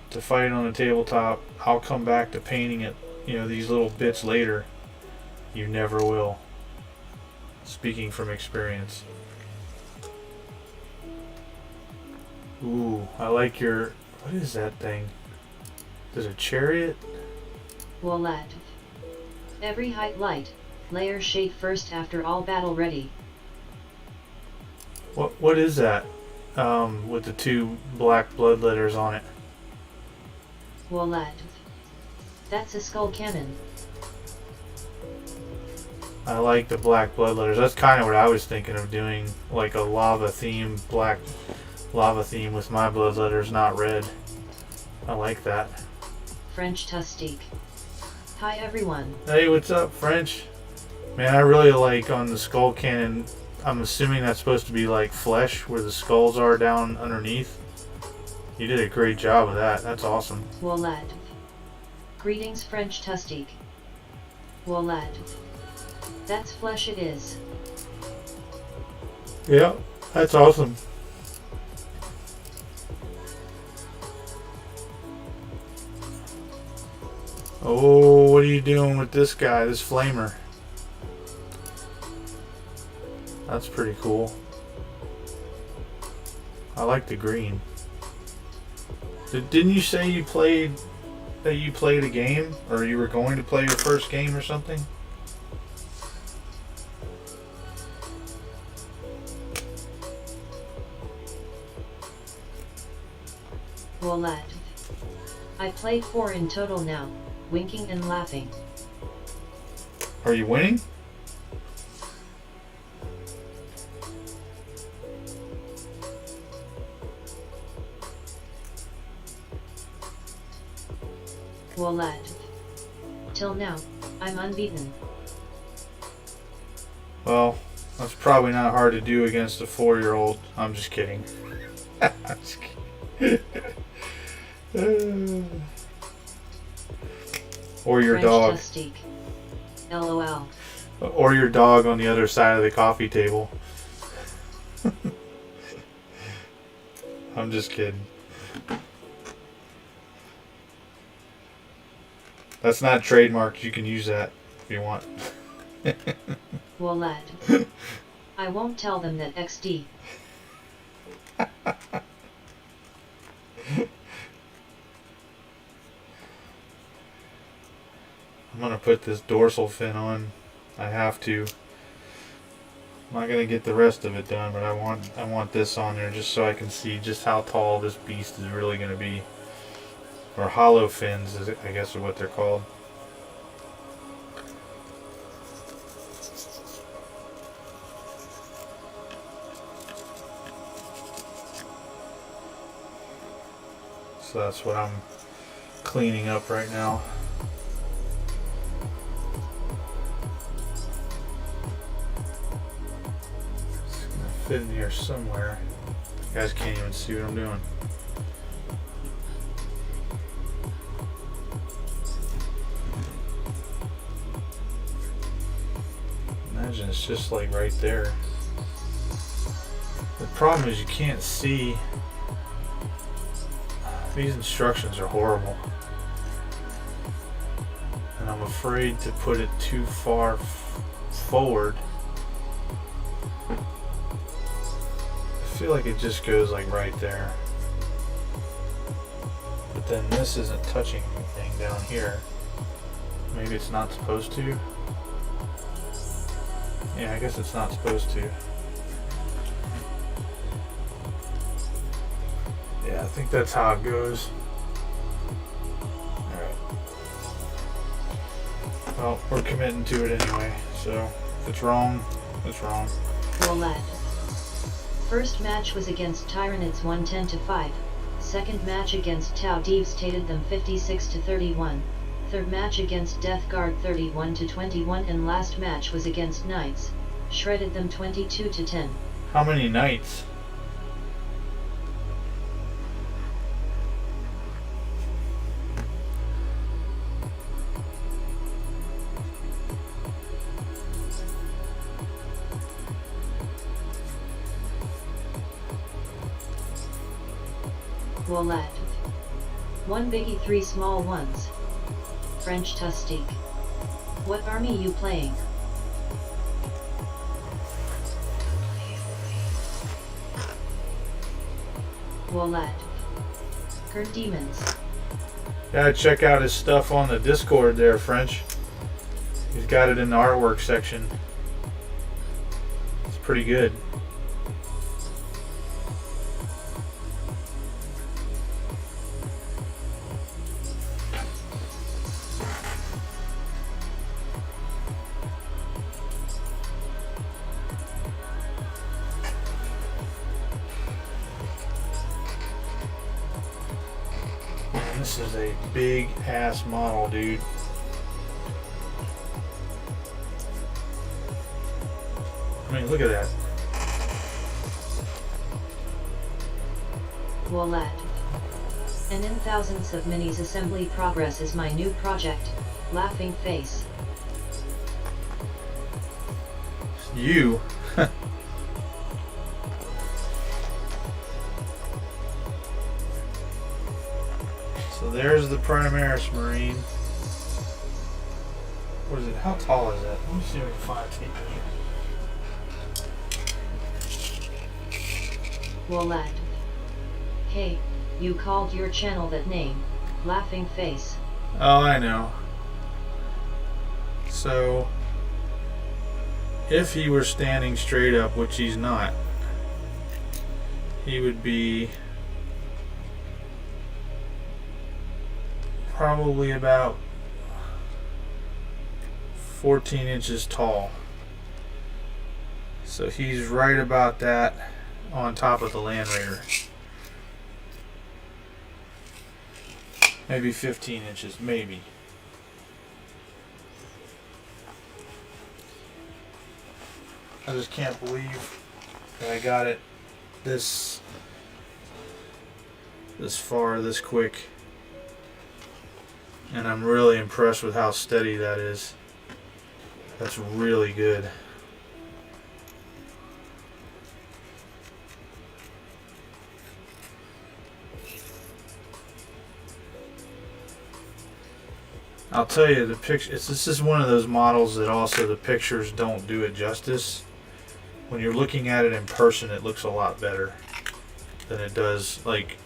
to fight on the tabletop. I'll come back to painting it, these little bits later. You never will. Speaking from experience. Ooh, I like your... What is that thing? Is it a chariot? Wolad. Every height light, layer shade first after all battle ready. What is that? With the two black blood letters on it. Wolad. That's a skull cannon. I like the black blood letters. That's kind of what I was thinking of doing, like a lava theme, black lava theme with my blood letters, not red. I like that. French Tustique. Hi everyone. Hey, what's up, French? Man, I really like on the skull cannon. I'm assuming that's supposed to be like flesh, where the skulls are down underneath. You did a great job of that. That's awesome. Walad. Greetings, French Tustique. Walad. That's flesh it is. Yeah, that's awesome. Oh, what are you doing with this guy, this flamer? That's pretty cool. I like the green. Didn't you say you played a game, or you were going to play your first game or something? Walad. I played 4 in total now, winking and laughing. Are you winning? Walad. Till now, I'm unbeaten. Well, that's probably not hard to do against a 4-year-old. I'm just kidding. I'm just kidding. Or your French dog. Tustique. LOL. Or your dog on the other side of the coffee table. I'm just kidding. That's not trademarked. You can use that if you want. Walad. I won't tell them that XD. I'm gonna put this dorsal fin on. I have to. I'm not gonna get the rest of it done, but I want this on there just so I can see just how tall this beast is really gonna be. Or hollow fins, I guess, are what they're called. So that's what I'm cleaning up right now. It's gonna fit in here somewhere. You guys can't even see what I'm doing. Imagine it's just like right there. The problem is you can't see. These instructions are horrible. And I'm afraid to put it too far forward. I feel like it just goes like right there. But then this isn't touching anything down here. Maybe it's not supposed to. Yeah, I guess it's not supposed to. Yeah, I think that's how it goes. Alright. Well, we're committing to it anyway, so if it's wrong, it's wrong. Walad. First match was against Tyranids 110-5. Second match against Tau devastated them 56-31. Third match against Death Guard 31-21, and last match was against Knights. Shredded them 22-10. How many knights? Walad. 1 biggie 3 small ones. French Tustique. What army you playing? Walad. Kurt Demons. Gotta check out his stuff on the Discord there, French. He's got it in the artwork section. It's pretty good. This This is a big ass model, dude. I mean, look at that. Wallet. And in thousands of minis assembly progress is my new project. Laughing face. You. So there's the Primaris Marine. What is it? How tall is that? Let me see if I can find a tape in here. Wallet. Hey, you called your channel that name. Laughing face. Oh, I know. So, if he were standing straight up, which he's not, he would be probably about 14 inches tall. So he's right about that on top of the Land Raider. Maybe 15 inches, maybe. I just can't believe that I got it this far, this quick. And I'm really impressed with how steady that is. That's really good. I'll tell you, the picture. This is one of those models that also the pictures don't do it justice. When you're looking at it in person, it looks a lot better than it does. Like,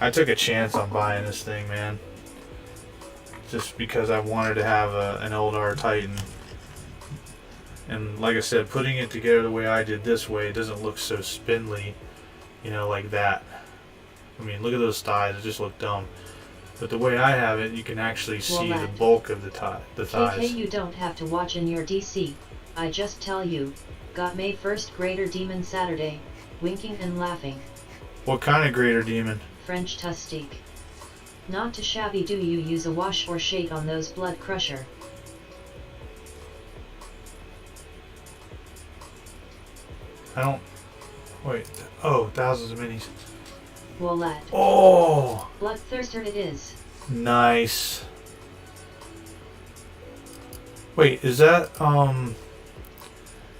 I took a chance on buying this thing, man, just because I wanted to have an Eldar Titan. And like I said, putting it together the way I did this way, it doesn't look so spindly, you know, like that. I mean, look at those thighs; it just look dumb. But the way I have it, you can actually see the bulk of the thighs. KK, you don't have to watch in your DC. I just tell you, got May 1st Greater Demon Saturday, winking and laughing. What kind of Greater Demon? French Tustique. Not too shabby. Do you use a wash or shade on those Blood Crusher? I don't... Wait. Oh, thousands of minis. Wallet. Oh! Bloodthirster it is. Nice. Wait, is that,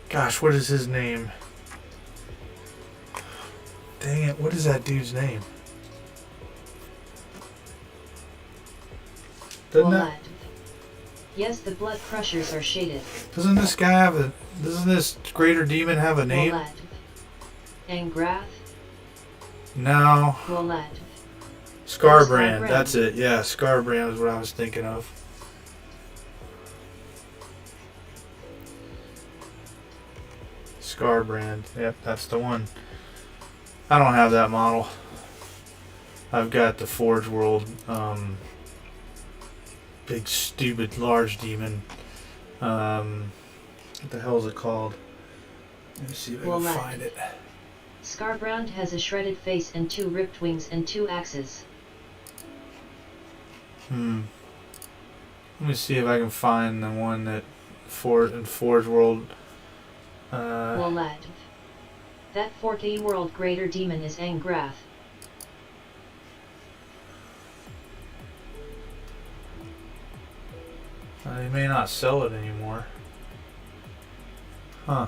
gosh, what is his name? Dang it, what is that dude's name? Doesn't Wallet. Yes, the Blood Crushers are shaded. Doesn't this guy have a... Doesn't this Greater Demon have a name? Wallet. Angrath. No. Wallet. Scarbrand, that's it. Yeah, Scarbrand is what I was thinking of. Scarbrand, yep, that's the one. I don't have that model. I've got the Forge World, big stupid large demon. What the hell is it called? Let me see if I can find it. Scarbrand has a shredded face and 2 ripped wings and 2 axes. Let me see if I can find the one that in Forge World. Wallet. That 4K World Greater Demon is Angrath. They may not sell it anymore. Huh.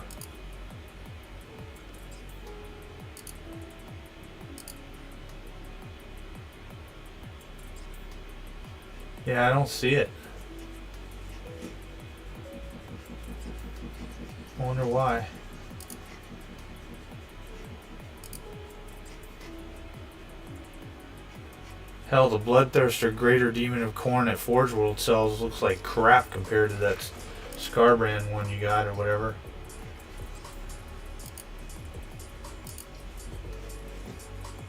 Yeah, I don't see it. I wonder why. Hell, the Bloodthirster Greater Demon of Corn at Forge World sells looks like crap compared to that Scarbrand one you got or whatever.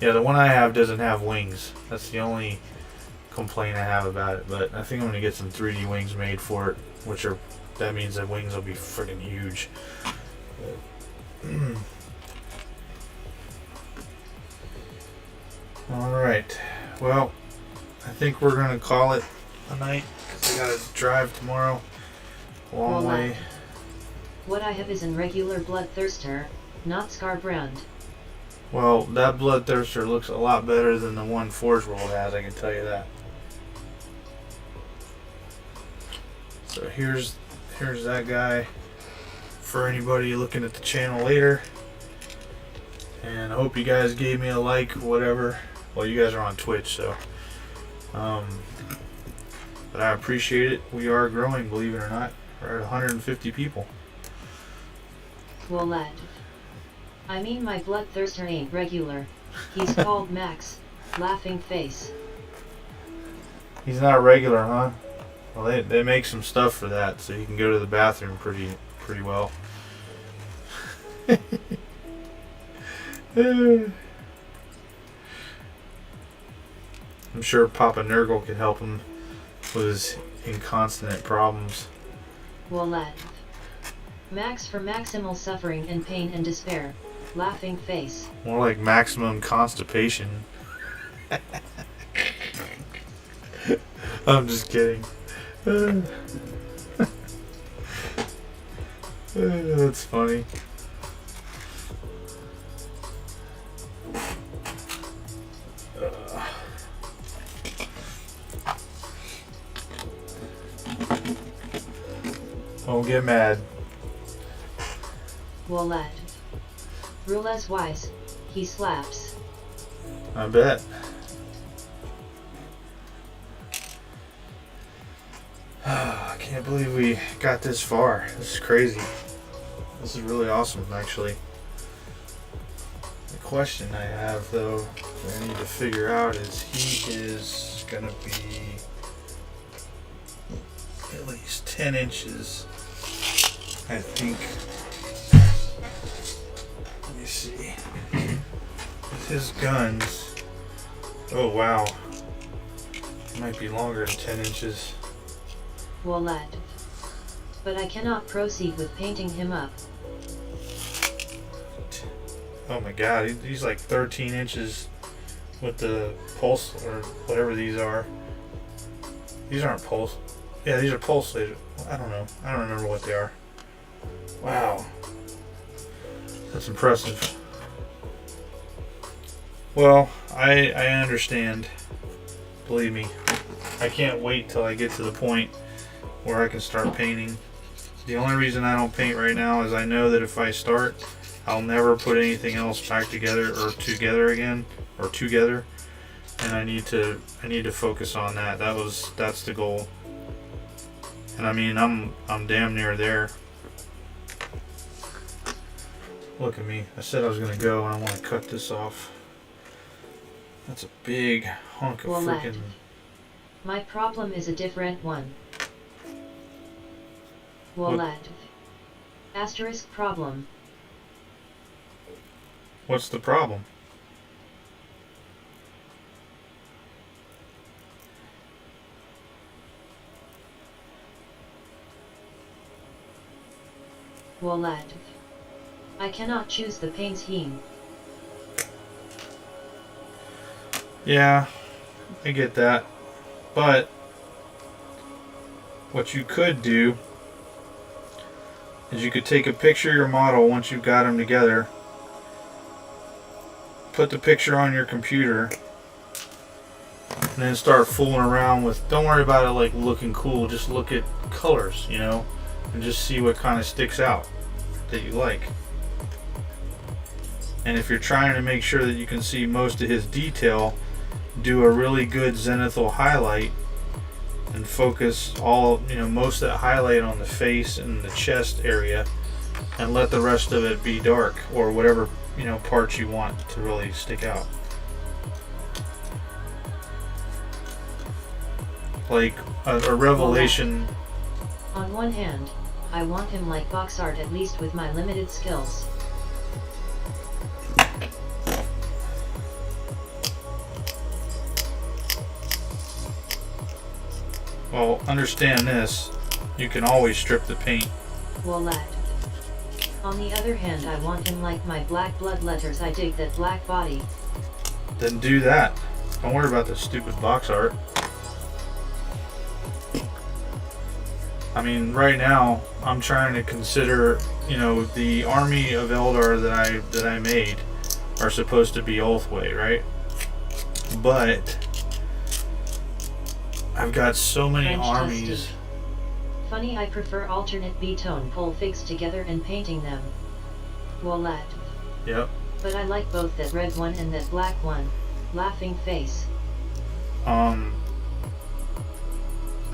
Yeah, the one I have doesn't have wings. That's the only complaint I have about it, but I think I'm going to get some 3D wings made for it, which are, that means the wings will be freaking huge. Alright, well, I think we're gonna call it a night because I gotta drive tomorrow. Long way. What I have is an regular bloodthirster, not Scarbrand. Well, that bloodthirster looks a lot better than the one Forge World has, I can tell you that. So here's that guy for anybody looking at the channel later. And I hope you guys gave me a like, whatever. Well, you guys are on Twitch, so. But I appreciate it. We are growing, believe it or not. We're at 150 people. Well, lad. I mean, my bloodthirster ain't regular. He's called Max, laughing face. He's not regular, huh? Well, they make some stuff for that, so you can go to the bathroom pretty well. I'm sure Papa Nurgle could help him with his inconstant problems. Well, lad. Max for maximal suffering and pain and despair, laughing face. More like maximum constipation. I'm just kidding. That's funny. Don't get mad. Well, lad. Rule as wise, he slaps. I bet. I can't believe we got this far. This is crazy. This is really awesome, actually. The question I have, though, that I need to figure out is he is going to be at least 10 inches, I think. Let me see. With his guns. Oh, wow. It might be longer than 10 inches. Well, lad. But I cannot proceed with painting him up. Oh my god, he's like 13 inches with the pulse, or whatever these are. These aren't pulse. Yeah, these are pulse laser. I don't know. I don't remember what they are. Wow. That's impressive. Well, I understand. Believe me. I can't wait till I get to the point where I can start painting. The only reason I don't paint right now is I know that if I start, I'll never put anything else back together or together again, or together. And I need to focus on that. That's the goal. And I mean, I'm damn near there. Look at me. I said I was gonna go, and I want to cut this off. That's a big hunk of Well, lad. freaking. My problem is a different one. Well, What? lad. Asterisk problem. What's the problem? Well, lad. I cannot choose the paint scheme. Yeah, I get that. But what you could do is you could take a picture of your model once you've got them together, put the picture on your computer, and then start fooling around with, don't worry about it like looking cool, just look at colors, you know, and just see what kind of sticks out that you like. And if you're trying to make sure that you can see most of his detail, do a really good zenithal highlight and focus all, you know, most of that highlight on the face and the chest area, and let the rest of it be dark, or whatever, you know, parts you want to really stick out. Like a revelation. On one hand, I want him like box art, at least with my limited skills. Well, understand this, you can always strip the paint. Well, lad. On the other hand, I want him like my black blood letters. I dig that black body. Then do that. Don't worry about the stupid box art. I mean, right now I'm trying to consider, you know, the army of Eldar that I made are supposed to be Ulthway, right? But I've got so many French armies. testing. Funny, I prefer alternate B-tone pull figs together and painting them. Wallet. Yep. But I like both that red one and that black one. Laughing face. The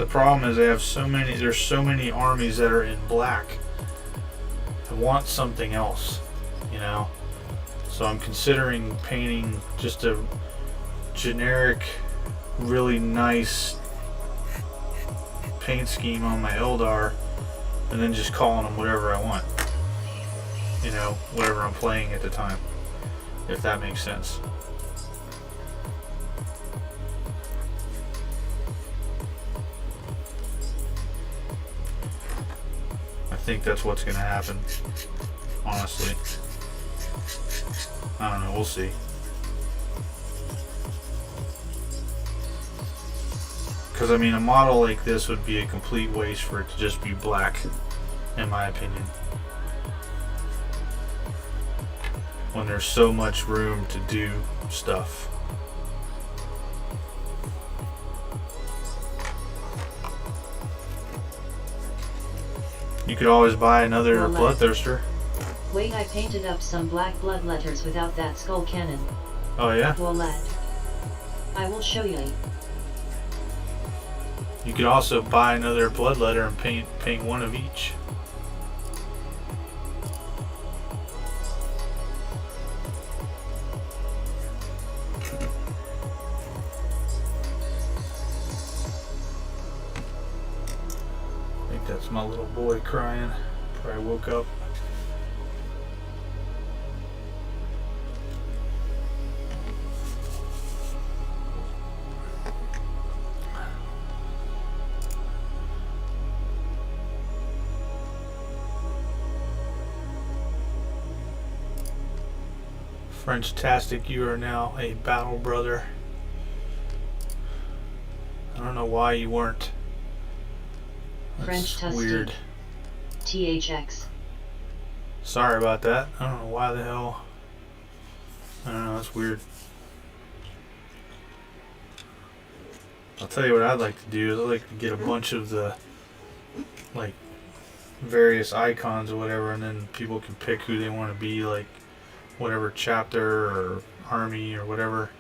problem is they have so many. There's so many armies that are in black. I want something else, you know. So I'm considering painting just a generic, really nice paint scheme on my Eldar, and then just calling them whatever I want. You know, whatever I'm playing at the time, if that makes sense. I think that's what's going to happen, honestly. I don't know, we'll see. Because, I mean, a model like this would be a complete waste for it to just be black, in my opinion. When there's so much room to do stuff. You could always buy another Bloodthirster. Wait, I painted up some black blood letters without that skull cannon. Oh yeah? Wallet. I will show you. You could also buy another Bloodletter and paint one of each. I think that's my little boy crying. Probably woke up. French-tastic, you are now a battle brother. I don't know why you weren't. That's weird. THX. Sorry about that. I don't know why the hell. I don't know, that's weird. I'll tell you what I'd like to do is I'd like to get a bunch of the like various icons or whatever, and then people can pick who they want to be, like whatever chapter or army or whatever.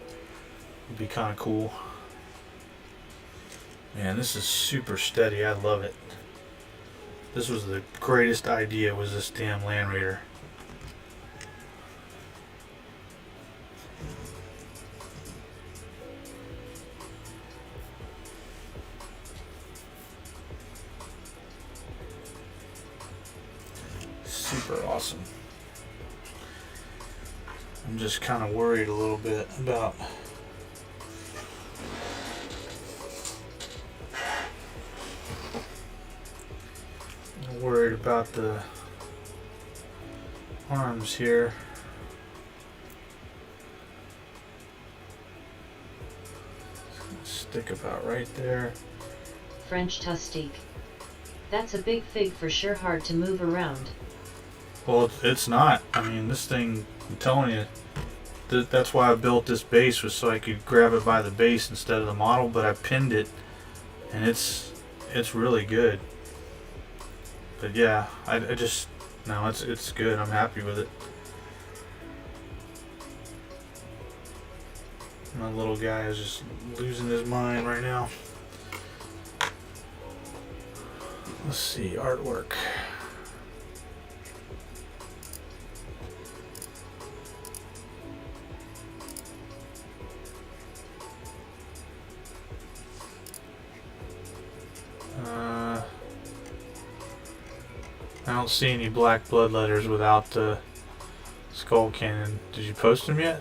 It'd be kind of cool. Man, this is super steady. I love it. This was the greatest idea, was this damn Land Raider. Super awesome. I'm just kind of worried a little bit about the arms here. Stick about right there. French Tustique. That's a big fig for sure, hard to move around. Well, it's not. I mean, this thing, I'm telling you, that's why I built this base, was so I could grab it by the base instead of the model, but I pinned it, and it's really good. But yeah, I just, no, it's good. I'm happy with it. My little guy is just losing his mind right now. Let's see, artwork. I don't see any black blood letters without the skull cannon. Did you post them yet?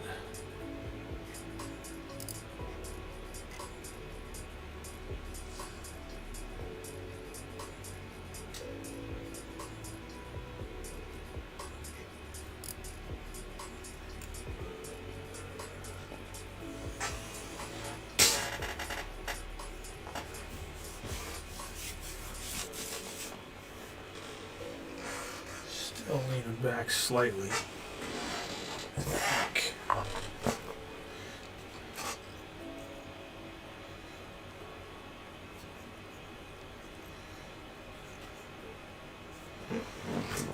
them back slightly. I think.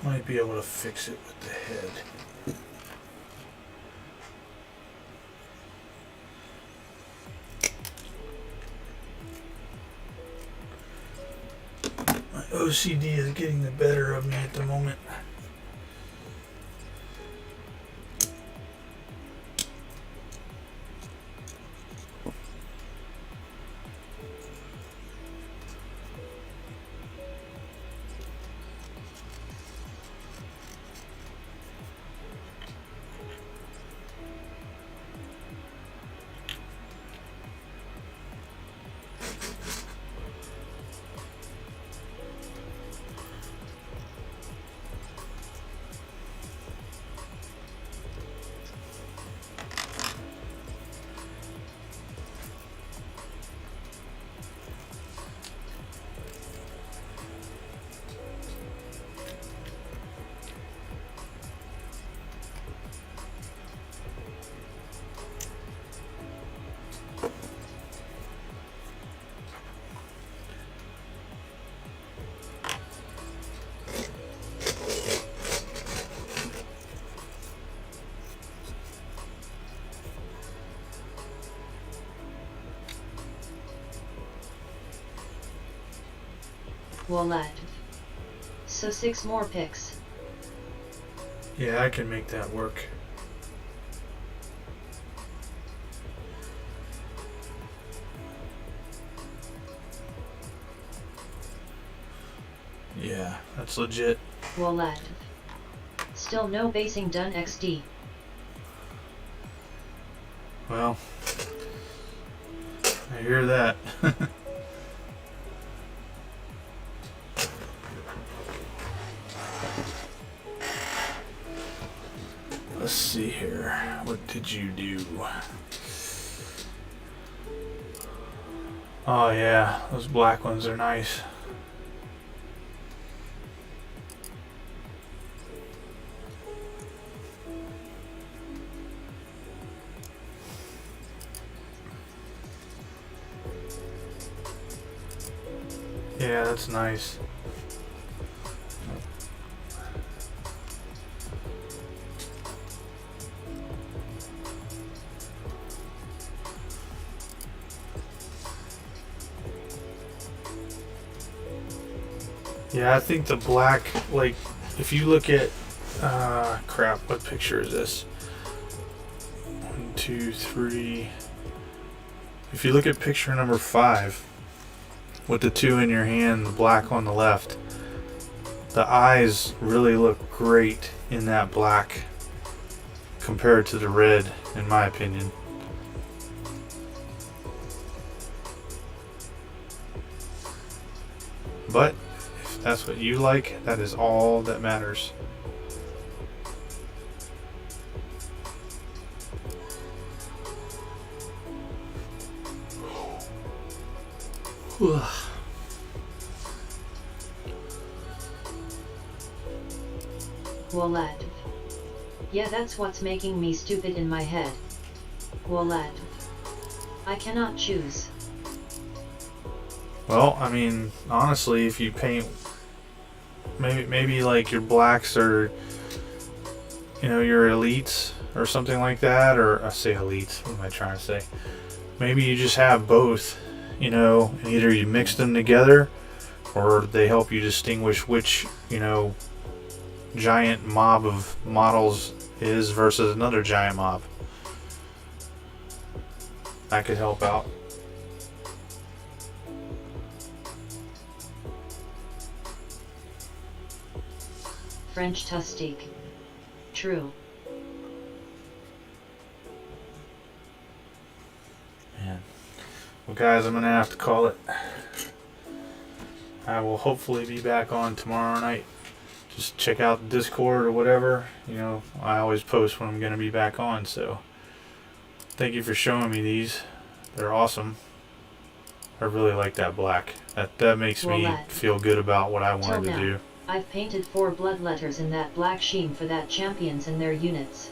Might be able to fix it with the head. My OCD is getting the better of me at the moment. Wallet. So 6 more picks. Yeah, I can make that work. Yeah, that's legit. Wallet. Still no basing done XD. Well, I hear that. Let's see here. What did you do? Oh yeah, those black ones are nice. Yeah, that's nice. Yeah, I think the black, like, if you look at, crap, what picture is this? 1, 2, 3. If you look at picture number 5, with the 2 in your hand, the black on the left, the eyes really look great in that black compared to the red, in my opinion. But if that's what you like, that is all that matters. Wallet. Yeah, that's what's making me stupid in my head. Wallet. I cannot choose. Well, I mean, honestly, if you paint, maybe like your blacks or, you know, your elites or something like that, or I say elites, what am I trying to say? Maybe you just have both, you know, and either you mix them together or they help you distinguish which, you know, giant mob of models is versus another giant mob. That could help out. French Tustique. True. Man. Well, guys, I'm gonna have to call it. I will hopefully be back on tomorrow night. Just check out the Discord or whatever. You know, I always post when I'm gonna be back on. So, thank you for showing me these. They're awesome. I really like that black. That makes me feel good about what I wanted to do. I've painted 4 blood letters in that black sheen for that champions and their units.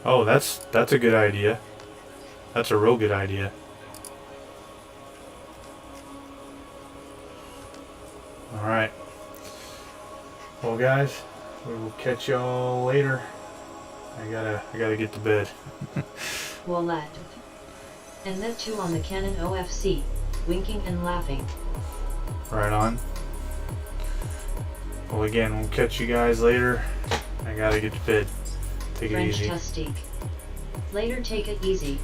Oh, that's a good idea. That's a real good idea. Alright. Well guys, we will catch y'all later. I gotta get to bed. Wallet. And that too on the Canon OFC, winking and laughing. Right on. Well again, we'll catch you guys later. I gotta get to bed. Take it French easy. Tustique. Later, take it easy.